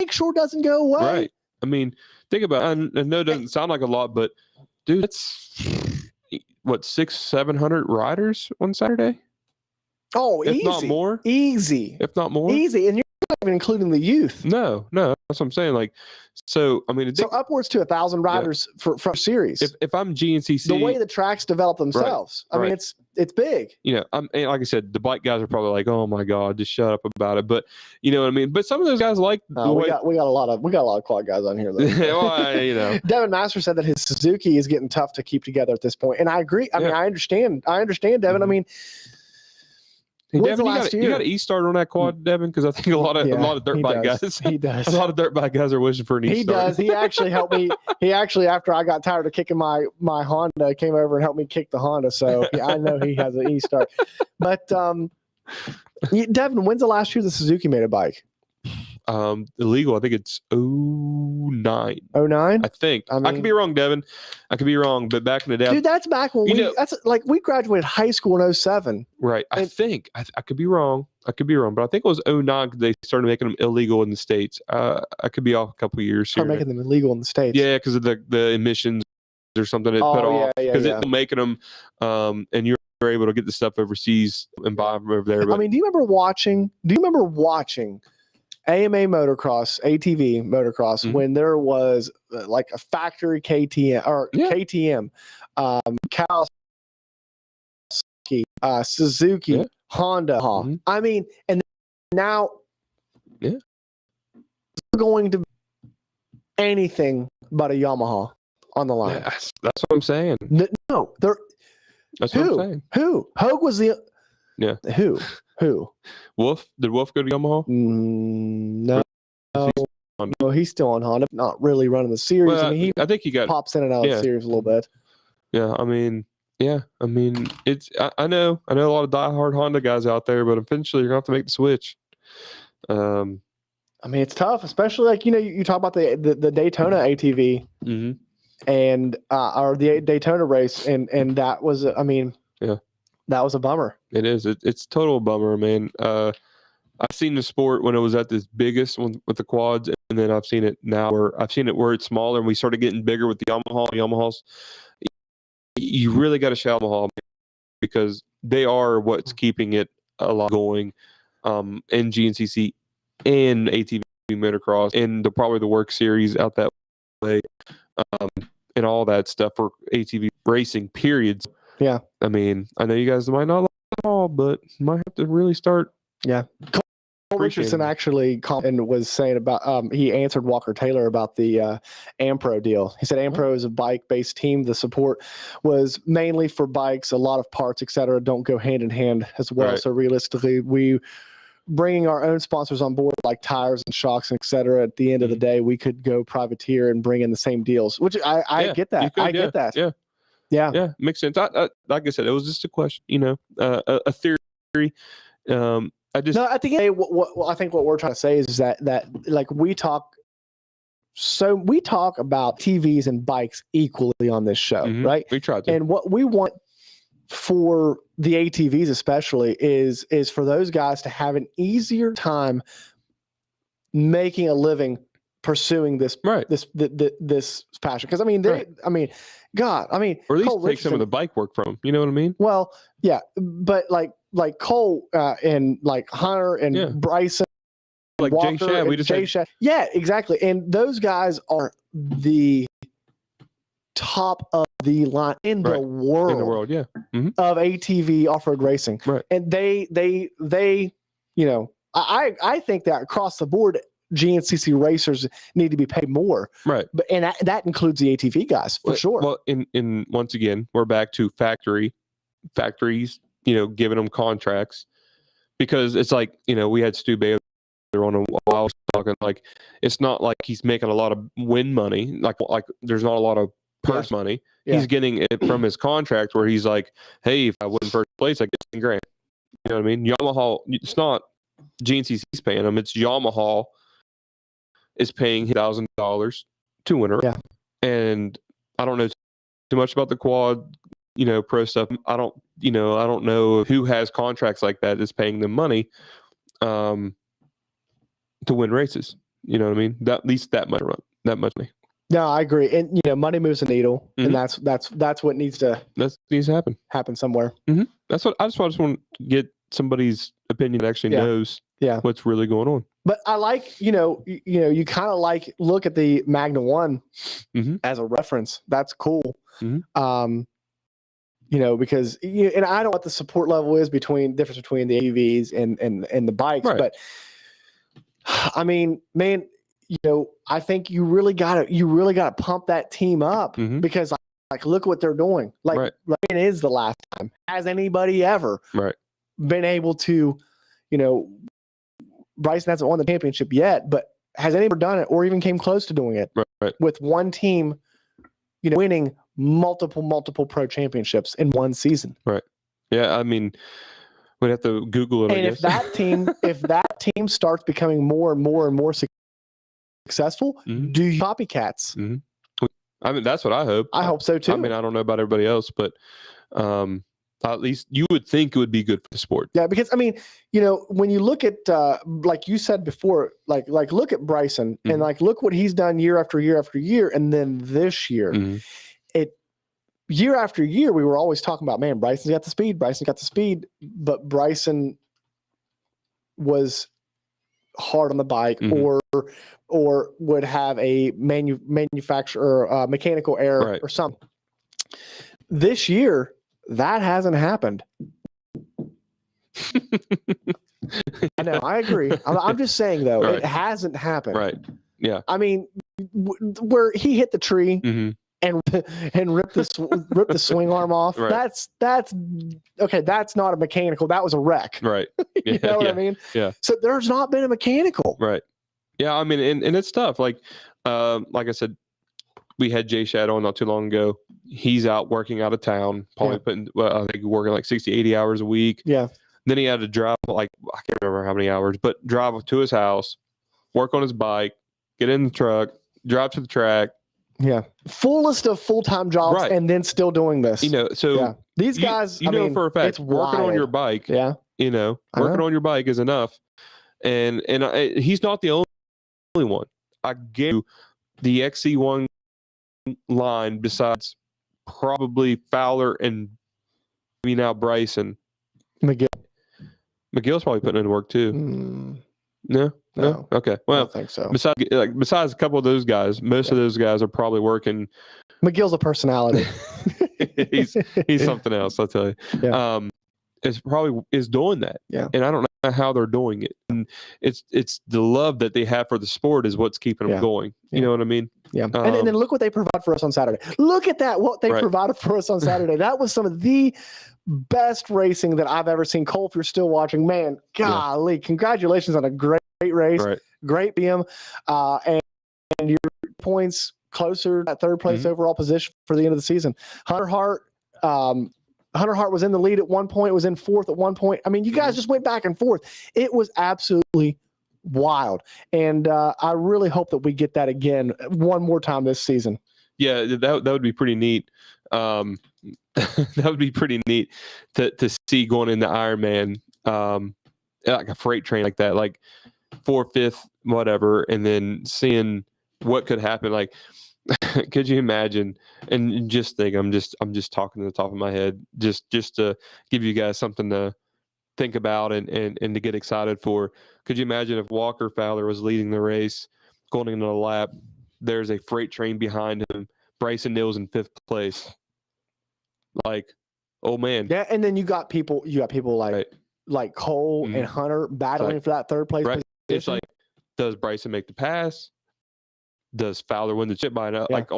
make sure doesn't go away. Right. I mean, think about it. I know it doesn't sound like a lot, but dude, it's what, 600-700 riders on Saturday? Oh, if easy. Not more. Easy. If not more. Easy. And you're not even including the youth. No. That's what I'm saying. So I mean, upwards to 1,000 riders for series. If I'm GNCC, the way the tracks develop themselves, I mean, it's big. And like I said, the bike guys are probably like, oh my god, just shut up about it. But you know what I mean. But some of those guys we got a lot of quad guys on here. Though. Devin Master said that his Suzuki is getting tough to keep together at this point, and I agree. I mean, I understand, Devin. I mean, Hey, When's Devin, the last you year? got an E-start on that quad, Devin? Because I think a lot of dirt he bike does. guys, He does. a lot of dirt bike guys are wishing for an He E-start. does. He actually helped me. He actually, after I got tired of kicking my Honda, came over and helped me kick the Honda. So I know he has an E-start. But Devin, when's the last year the Suzuki made a bike? Illegal. I think it's 09. 09? I think. I mean, could be wrong, Devin. I could be wrong, but back in the day, dude, that's back when that's like we graduated high school in 07. right? I think I could be wrong. I could be wrong, but I think it was 09 they started making them illegal in the States. I could be off a couple of years here. Making them illegal in the States. Yeah, because of the emissions or something it put off. Because they're making them, and you're able to get the stuff overseas and buy them over there. But, I mean, do you remember watching AMA motocross, ATV motocross, when there was like a factory KTM or KTM, Kawasaki, Suzuki, Honda. I mean, and now we're going to be anything but a Yamaha on the line. That's what I'm saying. No, that's what I'm saying. Who? Hogue was the Who? Wolf? Did Wolf go to Yamaha? No. No, he's still on Honda. Not really running the series. Well, I mean, I think he got pops in and out of the series a little bit. Yeah, I mean, it's. I know a lot of diehard Honda guys out there, but eventually you're gonna have to make the switch. I mean, it's tough, especially like you talk about the Daytona ATV and or the Daytona race, and that was that was a bummer. It is. It's a total bummer, man. I've seen the sport when it was at this biggest one with the quads, and then I've seen it now where it's smaller, and we started getting bigger with the Yamahas. You really got to shout Yamaha because they are what's keeping it a lot going, in GNCC and ATV motocross and probably the work series out that way, and all that stuff for ATV racing periods. Yeah. I mean, I know you guys might not like it all, but you might have to really start. Yeah. Cole Richardson actually was saying about he answered Walker Taylor about the Ampro deal. He said Ampro is a bike-based team. The support was mainly for bikes. A lot of parts, etc., don't go hand in hand as well. Right. So realistically, we bringing our own sponsors on board, like tires and shocks, etc. At the end of the day, we could go privateer and bring in the same deals. Which I get that. I get that. Yeah. Yeah, makes sense. I like I said, it was just a question, a theory. At the end of the day, I think what we're trying to say is that like we talk about TVs and bikes equally on this show, right? We tried to. And what we want for the ATVs especially is for those guys to have an easier time making a living pursuing this this passion. Because I mean, God, I mean, or at least Cole take some of the bike work from them. You know what I mean? Well, yeah, but like Cole and like Hunter and Bryson, like Walker, Jay Shad, yeah, exactly. And those guys are the top of the line in the world. In the world, yeah, of ATV off-road racing. Right. And they I think that across the board, GNCC racers need to be paid more. Right. But that includes the ATV guys for sure. Well, in once again, we're back to factories, giving them contracts, because it's like, we had Stu Baylor on a while talking, like, it's not like he's making a lot of win money. Like there's not a lot of purse money. Yeah. He's getting it from his contract where he's like, hey, if I win first place, I get $10,000. You know what I mean? Yamaha, it's not GNCC's paying him. It's Yamaha is paying $1,000 to win her. Yeah. And I don't know too much about the quad, pro stuff. I don't know who has contracts like that is paying them money to win races. You know what I mean? At least that much money. No, I agree. And money moves the needle, and that's what needs to happen somewhere. That's what I just want to get somebody's opinion that actually knows what's really going on. But I like, you kind of like look at the Magna 1 as a reference. That's cool. Because and I don't know what the support level is difference between the AVs and the bikes, but I mean, man, I think you really gotta pump that team up because like look what they're doing. Like Ryan is the last time. Has anybody ever? Right. been able to, Bryson hasn't won the championship yet, but has anyone done it or even came close to doing it with one team, winning multiple pro championships in one season? Right. Yeah. I mean, we'd have to Google it. And if that team starts becoming more and more successful, do you copycats? Mm-hmm. I mean, that's what I hope. I hope so too. I mean, I don't know about everybody else, but at least you would think it would be good for the sport. Yeah, because I mean, when you look at like you said before, like look at Bryson and like look what he's done year after year after year, and then this year, year after year, we were always talking about, man, Bryson's got the speed, but Bryson was hard on the bike or would have a manufacturer mechanical error or something. This year, that hasn't happened. I know, I agree. I'm just saying though, it hasn't happened. Right. Yeah. I mean, where he hit the tree and ripped the swing arm off. Right. That's okay. That's not a mechanical. That was a wreck. Right. You know what I mean? Yeah. So there's not been a mechanical. Right. Yeah. I mean, and it's tough. Like I said, we had Jay Shadow on not too long ago. He's out working out of town, probably putting, I think working like 60, 80 hours a week. Yeah. Then he had to drive I can't remember how many hours, but drive to his house, work on his bike, get in the truck, drive to the track. Yeah. Fullest of full-time jobs and then still doing this. So these guys, I mean, for a fact, it's working on your bike, working on your bike is enough. And he's not the only one. I get you, the XC1 line besides probably Fowler and maybe now Bryson. McGill's probably putting in work too. No. Okay. Well, I don't think so. Besides a couple of those guys, most of those guys are probably working. McGill's a personality. he's something else, I'll tell you. Yeah. Is doing that. Yeah. And I don't know how they're doing it. And it's the love that they have for the sport is what's keeping them going. You know what I mean? Yeah. And then look what they provide for us on Saturday. Look at that. What they provided for us on Saturday. That was some of the best racing that I've ever seen. Cole, if you're still watching, man, golly, congratulations on a great race. Great BM. And your points closer to that third place overall position for the end of the season. Hunter Hart was in the lead at one point, was in fourth at one point. I mean, you guys just went back and forth. It was absolutely wild. And I really hope that we get that again one more time this season. Yeah, that would be pretty neat. That would be pretty neat to see going into Ironman, like a freight train like that, like 4th, 5th, whatever, and then seeing what could happen. Like, could you imagine? And just think, I'm just talking to the top of my head, just to give you guys something to think about and to get excited for. Could you imagine if Walker Fowler was leading the race, going into the lap, there's a freight train behind him, Bryson Nils in 5th place. Like, oh man. Yeah, and then you got people like Cole and Hunter battling for that third place position. It's like, does Bryson make the pass? Does Fowler win the chip by like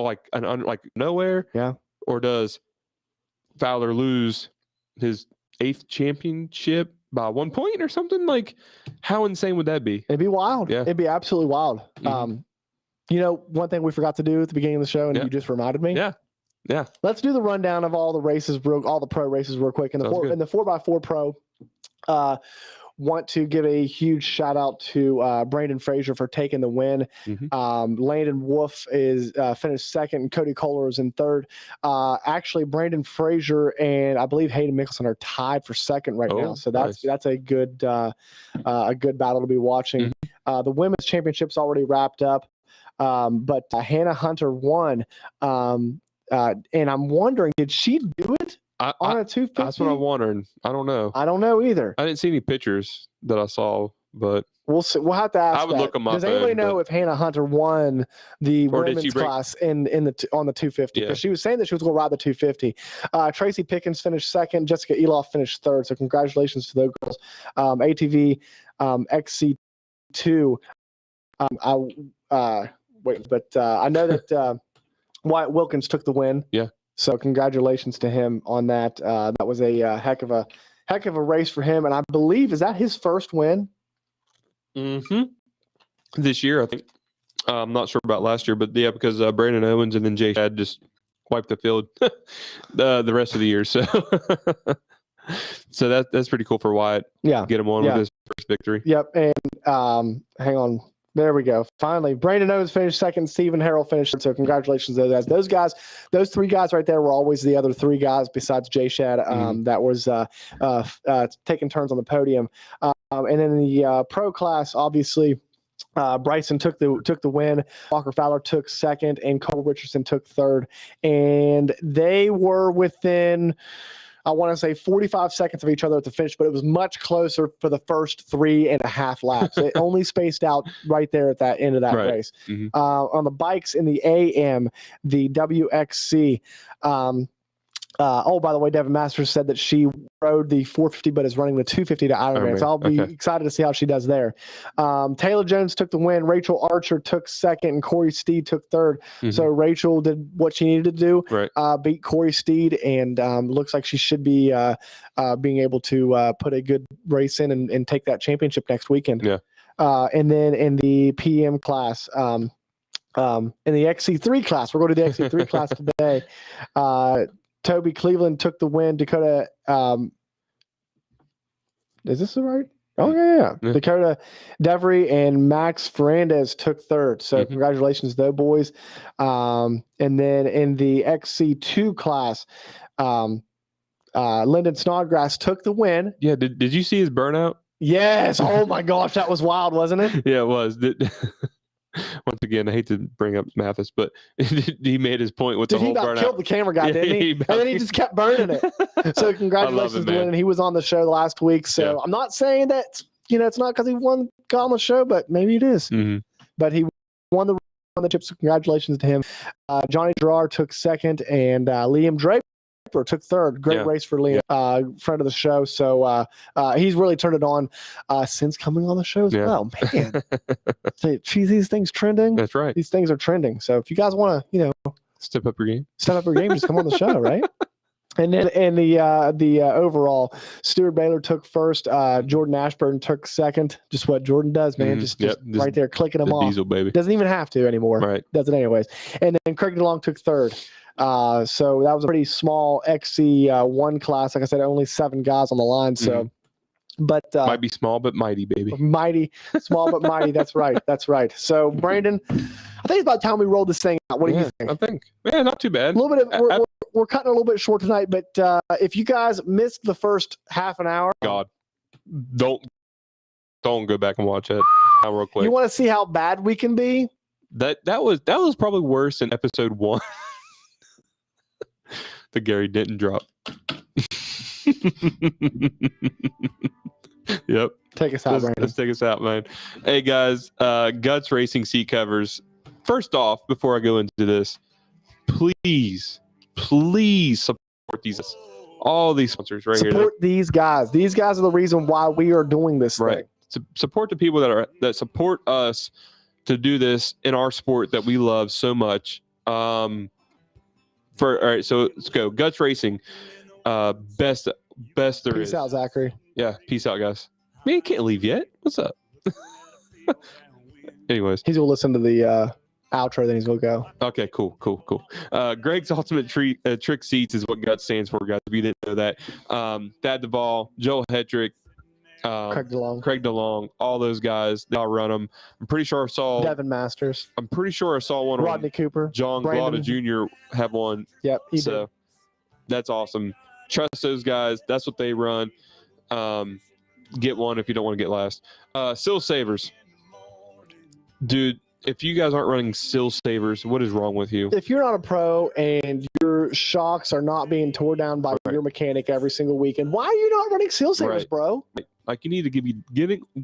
nowhere? Yeah. Or does Fowler lose his 8th championship by 1 point or something? Like, how insane would that be? It'd be wild. Yeah. It'd be absolutely wild. One thing we forgot to do at the beginning of the show, and you just reminded me. Yeah. Let's do the rundown of all the races, all the pro races real quick. In the 4x4 pro, want to give a huge shout out to Brandon Frazier for taking the win. Landon Wolf is finished second, and Cody Kohler is in third. Actually, Brandon Frazier and I believe Hayden Mickelson are tied for second right now. So that's a good battle to be watching. The women's championship's already wrapped up, but Hannah Hunter won. And I'm wondering, did she do it on a 250? That's what I'm wondering. I don't know. I don't know either. I didn't see any pictures that I saw, but we'll see. We'll have to ask. I would look them up. Does anybody know if Hannah Hunter won the women's class on the 250? Because she was saying that she was going to ride the 250. Tracy Pickens finished second. Jessica Eloff finished third. So congratulations to those girls. ATV XC2. I know that. Wyatt Wilkins took the win. Yeah. So congratulations to him on that. That was a heck of heck of a race for him. And I believe, is that his first win? This year, I think. I'm not sure about last year, but yeah, because Brandon Owens and then Jay Shad just wiped the field the rest of the year. So so that's pretty cool for Wyatt. Yeah. Get him on with his first victory. Yep. And hang on. There we go. Finally, Brandon Owens finished second. Stephen Harrell finished third. So congratulations to those guys. Those guys, those three guys right there were always the other three guys besides Jay Shad that was taking turns on the podium. And then the pro class, obviously, Bryson took the win. Walker Fowler took second, and Cole Richardson took third. And they were within, I want to say, 45 seconds of each other at the finish, but it was much closer for the first 3.5 laps. It only spaced out right there at that end of that race. On the bikes in the AM, the WXC. By the way, Devin Masters said that she rode the 450, but is running the 250 to Ironman. So I'll be excited to see how she does there. Taylor Jones took the win. Rachel Archer took second, and Corey Steed took third. So Rachel did what she needed to do, beat Corey Steed, and looks like she should be being able to put a good race in and take that championship next weekend. And then in the PM class, in the Xc3 class, we're going to the Xc3 class today. Toby Cleveland took the win. Dakota, is this the right? Oh, yeah. Dakota Devery and Max Ferrandez took third. So congratulations to those boys. And then in the XC2 class, Lyndon Snodgrass took the win. Yeah. Did you see his burnout? Yes. Oh, my gosh. That was wild, wasn't it? Yeah, it was. Once again, I hate to bring up Mathis, but he made his point with the whole burnout. He killed the camera guy, didn't he? And then he just kept burning it. So congratulations to Lyndon. He was on the show last week. So I'm not saying that, it's not because he got on the show, but maybe it is. But he won the chip. So congratulations to him. Johnny Gerard took second, and Liam Draper took third. Great race for Liam, friend of the show. So he's really turned it on since coming on the show as well. Man, geez, these things trending. That's right. These things are trending. So if you guys want to, step up your game, just come on the show, right? And then in the overall, Stuart Baylor took first. Jordan Ashburn took second. Just what Jordan does, man. Just right there, clicking them off. Diesel, baby. Doesn't even have to anymore. Right. Does it anyways. And then Craig DeLong took third. So that was a pretty small XC1 class. Like I said, only 7 guys on the line. So, but might be small but mighty, baby. Mighty, small but mighty. That's right. That's right. So, Brandon, I think it's about time we roll this thing out. What do you think? I think, not too bad. A little bit of we're cutting a little bit short tonight, but if you guys missed the first half an hour, God, don't go back and watch it real quick. You want to see how bad we can be? That was probably worse than episode 1. The Gary Denton drop. Yep. Take us out, Brandon. Let's take us out, man. Hey guys, Guts Racing seat covers. First off, before I go into this, please support these, all these sponsors right here. Support these guys. These guys are the reason why we are doing this thing. Support the people that support us to do this in our sport that we love so much. All right, so let's go. Guts Racing, best there is. Peace out, Zachary. Yeah, peace out, guys. Man, you can't leave yet. What's up? Anyways, he's gonna listen to the outro, then he's gonna go. Okay, cool. Greg's Ultimate Trick Seats is what Guts stands for, guys. If you didn't know that, Thad Duvall, Joel Hetrick, Craig DeLong, all those guys, they all run them. I'm pretty sure I saw Devin Masters. I'm pretty sure I saw one. Rodney Cooper, John Glada Jr. have one. Yep, he did. That's awesome. Trust those guys. That's what they run. Get one if you don't want to get last. Seal Savers, dude. If you guys aren't running Seal Savers, what is wrong with you? If you're not a pro and your shocks are not being torn down by your mechanic every single weekend, why are you not running Seal Savers, bro? Like, you need to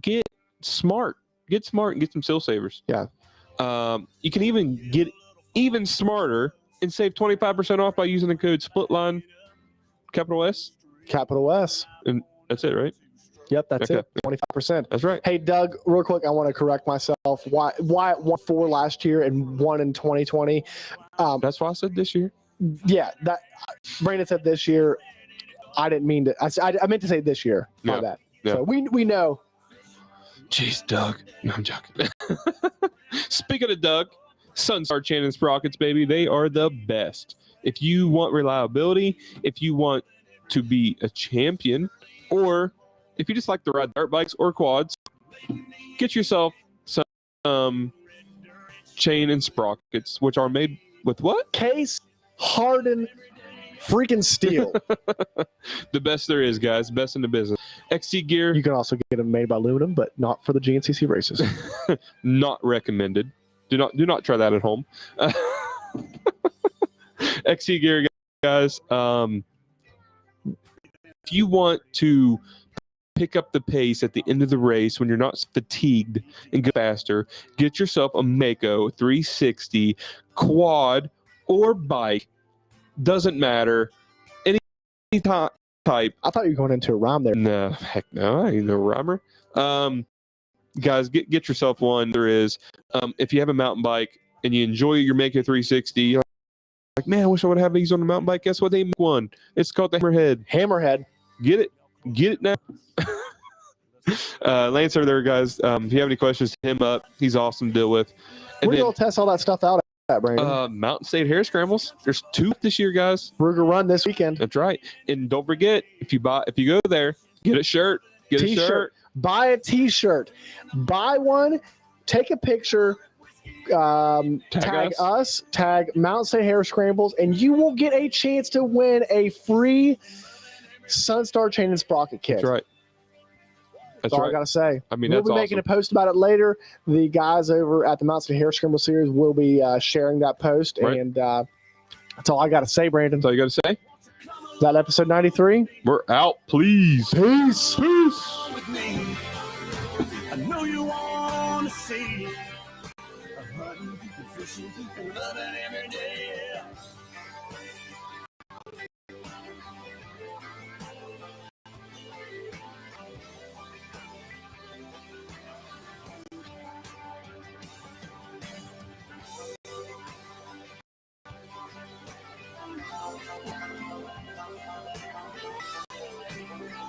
get smart. Get smart and get some Seal Savers. Yeah. You can even get even smarter and save 25% off by using the code SplitLine, capital S. Capital S. And that's it, right? Yep, that's it. 25%. That's right. Hey, Doug, real quick, I want to correct myself. Why it won 4 last year and 1 in 2020? That's why I said this year. Yeah, that Brandon said this year. I didn't mean to. I meant to say this year. My bad. Yeah. So we know. Jeez, Doug. No, I'm joking. Speaking of Doug, Sunstar Chain and Sprockets, baby, they are the best. If you want reliability, if you want to be a champion, or if you just like to ride dirt bikes or quads, get yourself some chain and sprockets, which are made with what? Case hardened freaking steel. The best there is, guys. Best in the business. XC gear. You can also get them made by aluminum, but not for the GNCC races. Not recommended. Do not try that at home. XC gear, guys. If you want to pick up the pace at the end of the race when you're not fatigued and go faster, get yourself a Mako 360 quad or bike. Doesn't matter. Any type. I thought you were going into a rhyme there. No, heck no. I ain't no rhymer. Guys, get yourself one. There is. If you have a mountain bike and you enjoy your Mako 360, you're like, man, I wish I would have these on the mountain bike. Guess what? They make one. It's called the Hammerhead. Get it now. Lance over there, guys. If you have any questions, hit him up. He's awesome to deal with. And We're going to test all that stuff out at Brandon. Mountain State Hair Scrambles. There's 2 this year, guys. Ruger Run this weekend. That's right. And don't forget, if you go there, get a shirt. Get a shirt. Buy a T-shirt. Buy one. Take a picture. Tag us. Tag Mountain State Hair Scrambles, and you will get a chance to win a free Sunstar Chain and Sprocket kit. That's right. That's all right. I gotta say. I mean, we'll that's be making awesome. a post about it later. The guys over at the Mountain State Hair Scramble series will be sharing that post, Right. and that's all I gotta say, Brandon. That's all you got to say. Is that episode 93? We're out, please. Peace. With me, I know you want to see a hunting, fishing, and loving every day.